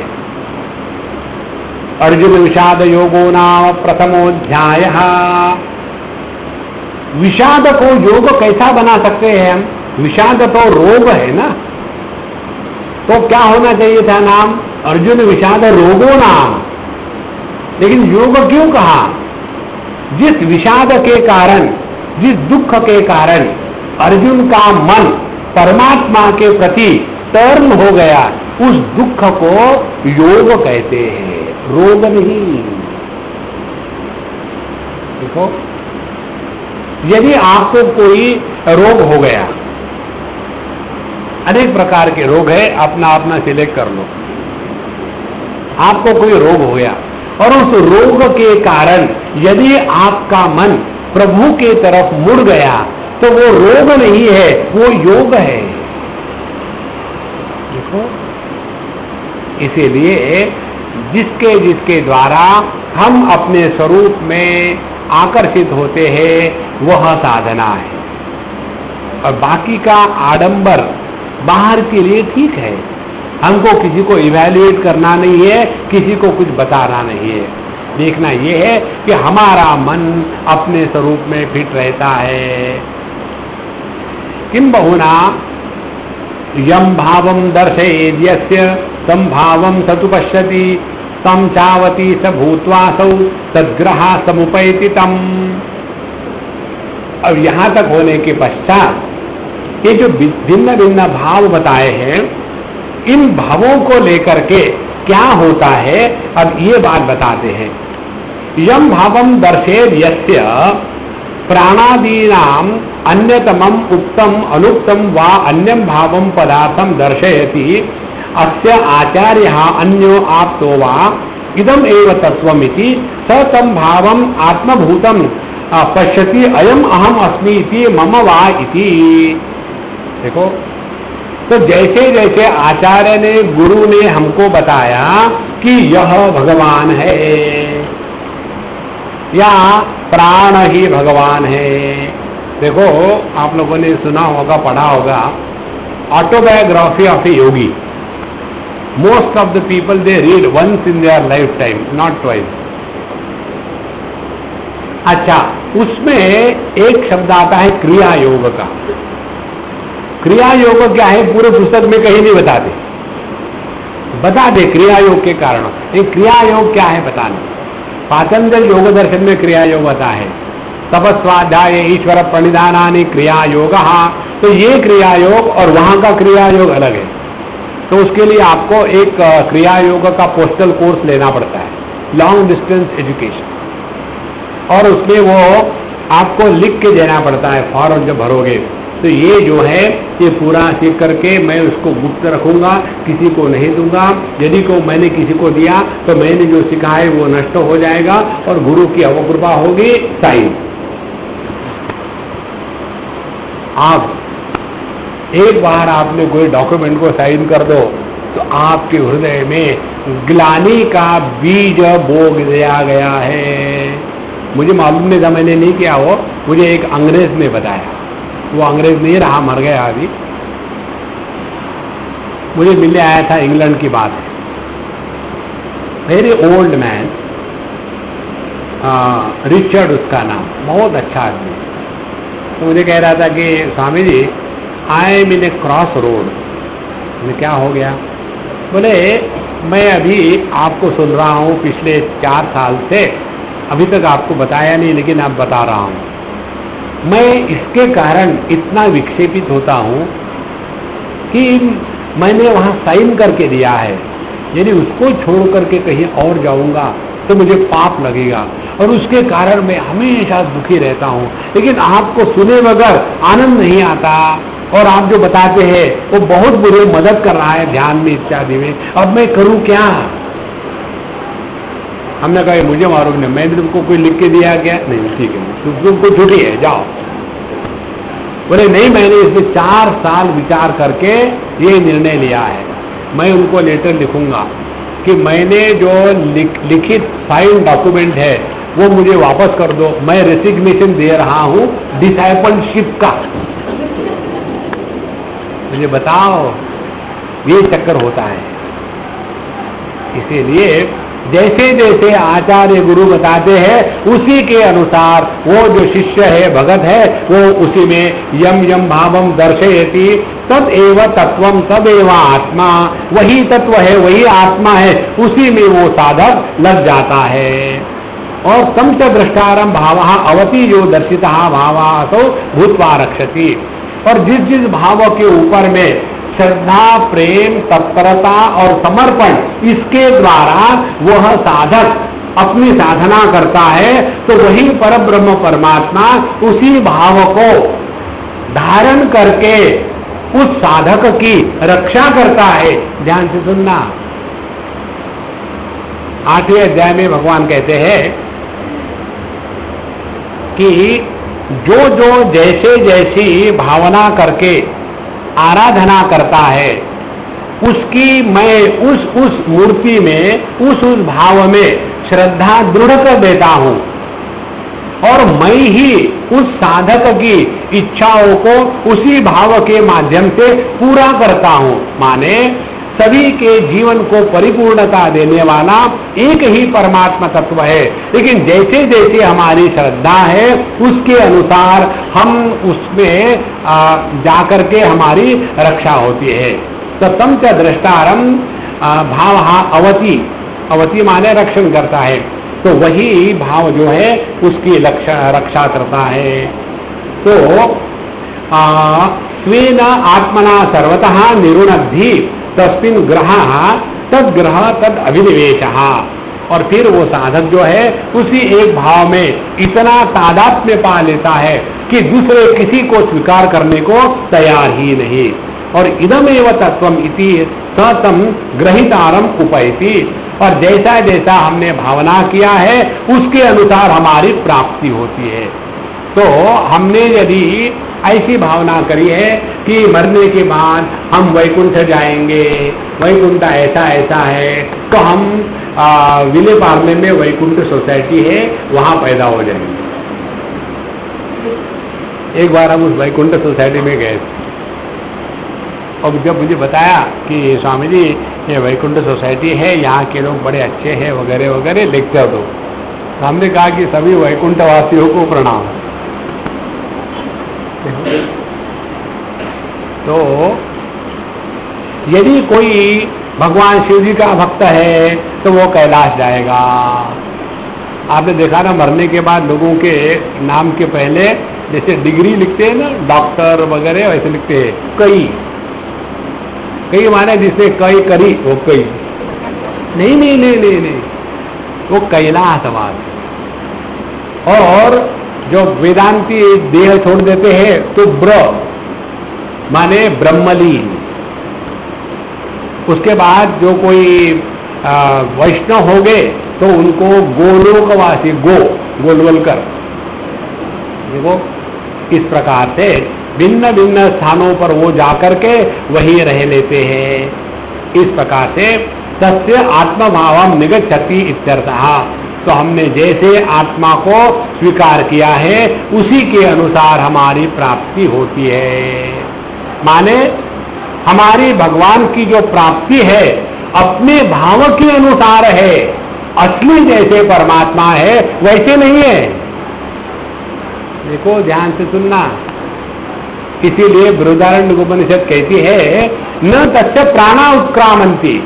अर्जुन विषाद योगो नाम प्रथमोध्याय। विषाद को योग कैसा बना सकते हैं हम? विषाद तो रोग है ना, तो क्या होना चाहिए था नाम? अर्जुन विषाद रोगो नाम। लेकिन योग क्यों कहा? जिस विषाद के कारण, जिस दुख के कारण अर्जुन का मन परमात्मा के प्रति टर्न हो गया, उस दुख को योग कहते हैं, रोग नहीं। देखो, यदि आपको कोई रोग हो गया, अनेक प्रकार के रोग है, अपना अपना सिलेक्ट कर लो। आपको कोई रोग हो गया और उस रोग के कारण यदि आपका मन प्रभु के तरफ मुड़ गया तो वो रोग नहीं है, वो योग है। देखो, इसीलिए जिसके जिसके द्वारा हम अपने स्वरूप में आकर्षित होते हैं वह साधना है। और बाकी का आडंबर बाहर के लिए ठीक है, हमको किसी को इवैल्यूएट करना नहीं है, किसी को कुछ बताना नहीं है। देखना यह है कि हमारा मन अपने स्वरूप में फिट रहता है। किम बहुना यम भावम दर्शयेद् यस्य तम भावम सतु पश्यति तम चावती स भूत्वासौ तद्ग्रहा समुपैति तम। अब यहां तक होने के पश्चात ये जो भिन्न भिन्न भाव बताए हैं, इन भावों को लेकर के क्या होता है, अब ये बात बताते हैं। यम भावम दर्शेद यस्य प्राणादीनाम अन्यतमम उक्तम अनुक्तम वा अन्यम भावम पदार्थम दर्शयति अस्य आचार्यः अन्यो आप्तो वा इदम एव तत्वमिति स तम भावम आत्मभूतम पश्यति अयम अहम अस्मि इति मम वा इति। देखो, तो जैसे जैसे आचार्य ने, गुरु ने हमको बताया कि यह भगवान है या प्राण ही भगवान है। देखो, आप लोगों ने सुना होगा, पढ़ा होगा, autobiography of a Yogi. Most of the people they read once in their lifetime, not twice. अच्छा, उसमें एक शब्द आता है क्रिया योग का। क्रिया योग क्या है पूरे पुस्तक में कहीं नहीं बताते, बता दे क्रिया योग के कारण। ये क्रिया योग क्या है बताना। पातंजल योग दर्शन में क्रिया योग होता है, तपस्वाध्याय ईश्वर प्रणिधानानि क्रिया योग। तो ये क्रिया योग और वहां का क्रिया योग अलग है। तो उसके लिए आपको एक क्रिया योग का पोस्टल कोर्स लेना पड़ता है, लॉन्ग डिस्टेंस एजुकेशन, और उसमें वो आपको लिख के देना पड़ता है, फॉर्म जब भरोगे तो ये जो है ये पूरा सीख करके मैं उसको गुप्त रखूंगा, किसी को नहीं दूंगा। यदि को मैंने किसी को दिया तो मैंने जो सीखा है वो नष्ट हो जाएगा और गुरु की अवकृपा होगी। साइन आप एक बार आपने कोई डॉक्यूमेंट को साइन कर दो तो आपके हृदय में ग्लानि का बीज बो दिया गया है। मुझे मालूम नहीं था, मैंने नहीं किया वो, मुझे एक अंग्रेज ने बताया। वो अंग्रेज नहीं रहा, मर गया अभी। मुझे मिलने आया था, इंग्लैंड की बात है। वेरी ओल्ड मैन, रिचर्ड उसका नाम, बहुत अच्छा आदमी। तो मुझे कह रहा था कि Swami ji I am in a cross road. क्या हो गया? बोले मैं अभी आपको सुन रहा हूँ पिछले 4 साल से, अभी तक आपको बताया नहीं लेकिन आप बता रहा हूँ। मैं इसके कारण इतना विक्षेपित होता हूँ कि मैंने वहाँ साइन करके दिया है, यदि उसको छोड़ करके कहीं और जाऊँगा तो मुझे पाप लगेगा और उसके कारण मैं हमेशा दुखी रहता हूँ। लेकिन आपको सुने बगैर आनंद नहीं आता और आप जो बताते हैं वो बहुत बुरे मदद कर रहा है ध्यान में इत्यादि में। अब मैं करूँ क्या? हमने कहा मुझे मालूम नहीं, मैंने तुमको कोई लिख के दिया क्या? नहीं, ठीक है, तुमको छुट्टी है, जाओ। बोले नहीं, मैंने इसमें 4 साल विचार करके ये निर्णय लिया है। मैं उनको लेटर लिखूंगा कि मैंने जो लिखित साइन डॉक्यूमेंट है वो मुझे वापस कर दो। मैं रेसिग्नेशन दे रहा हूं डिसाइपलशिप का। मुझे बताओ, ये चक्कर होता है। इसीलिए जैसे जैसे आचार्य गुरु बताते हैं उसी के अनुसार वो जो शिष्य है, भगत है, वो उसी में यम यम भावम दर्शयति तद एव तत्वम तदेव आत्मा, वही तत्व है, वही आत्मा है, उसी में वो साधक लग जाता है। और तम च दृष्टारम भावः अवति जो दर्शिता भावः सो भूत्वा रक्षति। और जिस जिस भाव के ऊपर में श्रद्धा, प्रेम, तत्परता और समर्पण, इसके द्वारा वह साधक अपनी साधना करता है तो वही परब्रह्म परमात्मा उसी भाव को धारण करके उस साधक की रक्षा करता है। ध्यान से सुनना, 8वें अध्याय में भगवान कहते हैं कि जो जो जैसे जैसी भावना करके आराधना करता है उसकी मैं उस मूर्ति में उस भाव में श्रद्धा दृढ़ कर देता हूं और मैं ही उस साधक की इच्छाओं को उसी भाव के माध्यम से पूरा करता हूं। माने सभी के जीवन को परिपूर्णता देने वाला एक ही परमात्मा तत्व है, लेकिन जैसे जैसे हमारी श्रद्धा है उसके अनुसार हम उसमें जाकर के हमारी रक्षा होती है। तो तम च दृष्टारम भाव अवति, अवति माने रक्षण करता है, तो वही भाव जो है उसकी रक्षा करता है। तो स्वेन आत्मना सर्वतः निरुणद्धि तस्मिन् ग्रह तद ग्रह तद अभिनिवेश। और फिर वो साधक जो है उसी एक भाव में इतना तादात्म्य पा लेता है कि दूसरे किसी को स्वीकार करने को तैयार ही नहीं। और इदमेव तत्वम इति सतम ग्रहितारम उपैति। और जैसा जैसा हमने भावना किया है उसके अनुसार हमारी प्राप्ति होती है। तो हमने यदि ऐसी भावना करी है कि मरने के बाद हम वैकुंठ जाएंगे, वैकुंठ ऐसा ऐसा है, तो हम विले पार्ले में वैकुंठ सोसाइटी है वहां पैदा हो जाएंगे। एक बार हम उस वैकुंठ सोसाइटी में गए और जब मुझे बताया कि स्वामी जी ये वैकुंठ सोसाइटी है, यहाँ के लोग बड़े अच्छे हैं वगैरह वगैरह, लेक्चर दो। हमने कहा कि सभी वैकुंठ वासियों को प्रणाम। तो यदि कोई भगवान शिव जी का भक्त है तो वो कैलाश जाएगा। आपने देखा ना, मरने के बाद लोगों के नाम के पहले जैसे डिग्री लिखते हैं ना, डॉक्टर वगैरह, वैसे लिखते हैं कई। कई माने जिसने कई करी वो कई नहीं नहीं नहीं नहीं नहीं, वो कैलाशवास। और जो वेदांती देह छोड़ देते हैं तो ब्र माने ब्रह्मलीन। उसके बाद जो कोई वैष्णव हो गए तो उनको गोलोकवासी, गोलवलकर, देखो इस प्रकार से भिन्न भिन्न स्थानों पर वो जाकर के वहीं रह लेते हैं। इस प्रकार से तस्य आत्मभावम निगच्छति इत्यर्थः। तो हमने जैसे आत्मा को स्वीकार किया है उसी के अनुसार हमारी प्राप्ति होती है। माने हमारी भगवान की जो प्राप्ति है अपने भाव के अनुसार है, असली जैसे परमात्मा है वैसे नहीं है। देखो ध्यान से सुनना, इसीलिए बृहदारण्यक उपनिषद कहती है न तस्य प्राणा उत्क्रामंती।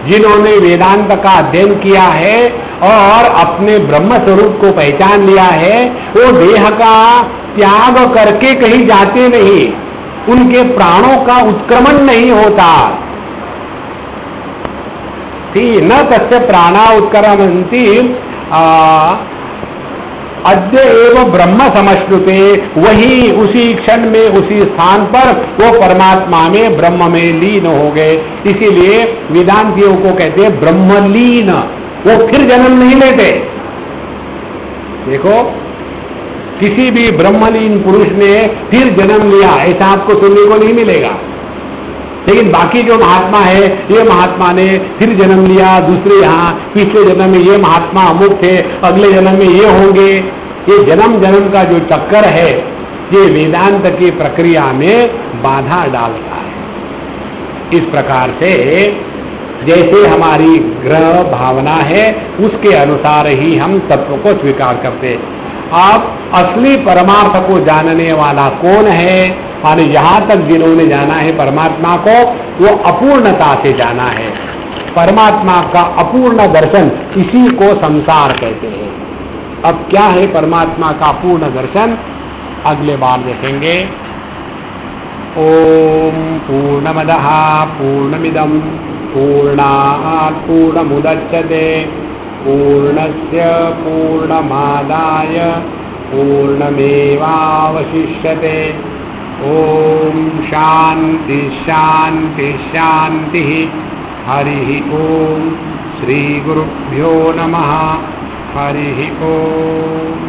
जिन्होंने वेदांत का अध्ययन किया है और अपने ब्रह्म स्वरूप को पहचान लिया है वो देह का त्याग करके कहीं जाते नहीं, उनके प्राणों का उत्क्रमण नहीं होता। न तस्य प्राणा उत्क्रामंती अद्य एव ब्रह्म समश्नुते। वही उसी क्षण में उसी स्थान पर वो परमात्मा में ब्रह्म में लीन हो गए। इसीलिए वेदांतियों को कहते हैं ब्रह्मलीन, वो फिर जन्म नहीं लेते। देखो किसी भी ब्रह्मलीन पुरुष ने फिर जन्म लिया ऐसा आपको सुनने को नहीं मिलेगा। लेकिन बाकी जो महात्मा है, ये महात्मा ने फिर जन्म लिया दूसरे यहाँ, पिछले जन्म में ये महात्मा अमुक थे, अगले जन्म में ये होंगे। ये जन्म जन्म का जो चक्कर है ये वेदांत की प्रक्रिया में बाधा डालता है। इस प्रकार से जैसे हमारी ग्रह भावना है उसके अनुसार ही हम तत्व को स्वीकार करते हैं। आप असली परमार्थ को जानने वाला कौन है? माने यहां तक जिन्होंने जाना है परमात्मा को वो अपूर्णता से जाना है। परमात्मा का अपूर्ण दर्शन, इसी को संसार कहते हैं। अब क्या है परमात्मा का पूर्ण दर्शन, अगले बार देखेंगे। ओम पूर्णमदः पूर्णमिदं पूर्णात् पूर्णमुदच्यते पूर्णस्य पूर्णमादाय पूर्णमेवावशिष्यते। ओम शांति शांति शांति। हरि ओम। श्री गुरुभ्यो नमः। हरि ओम।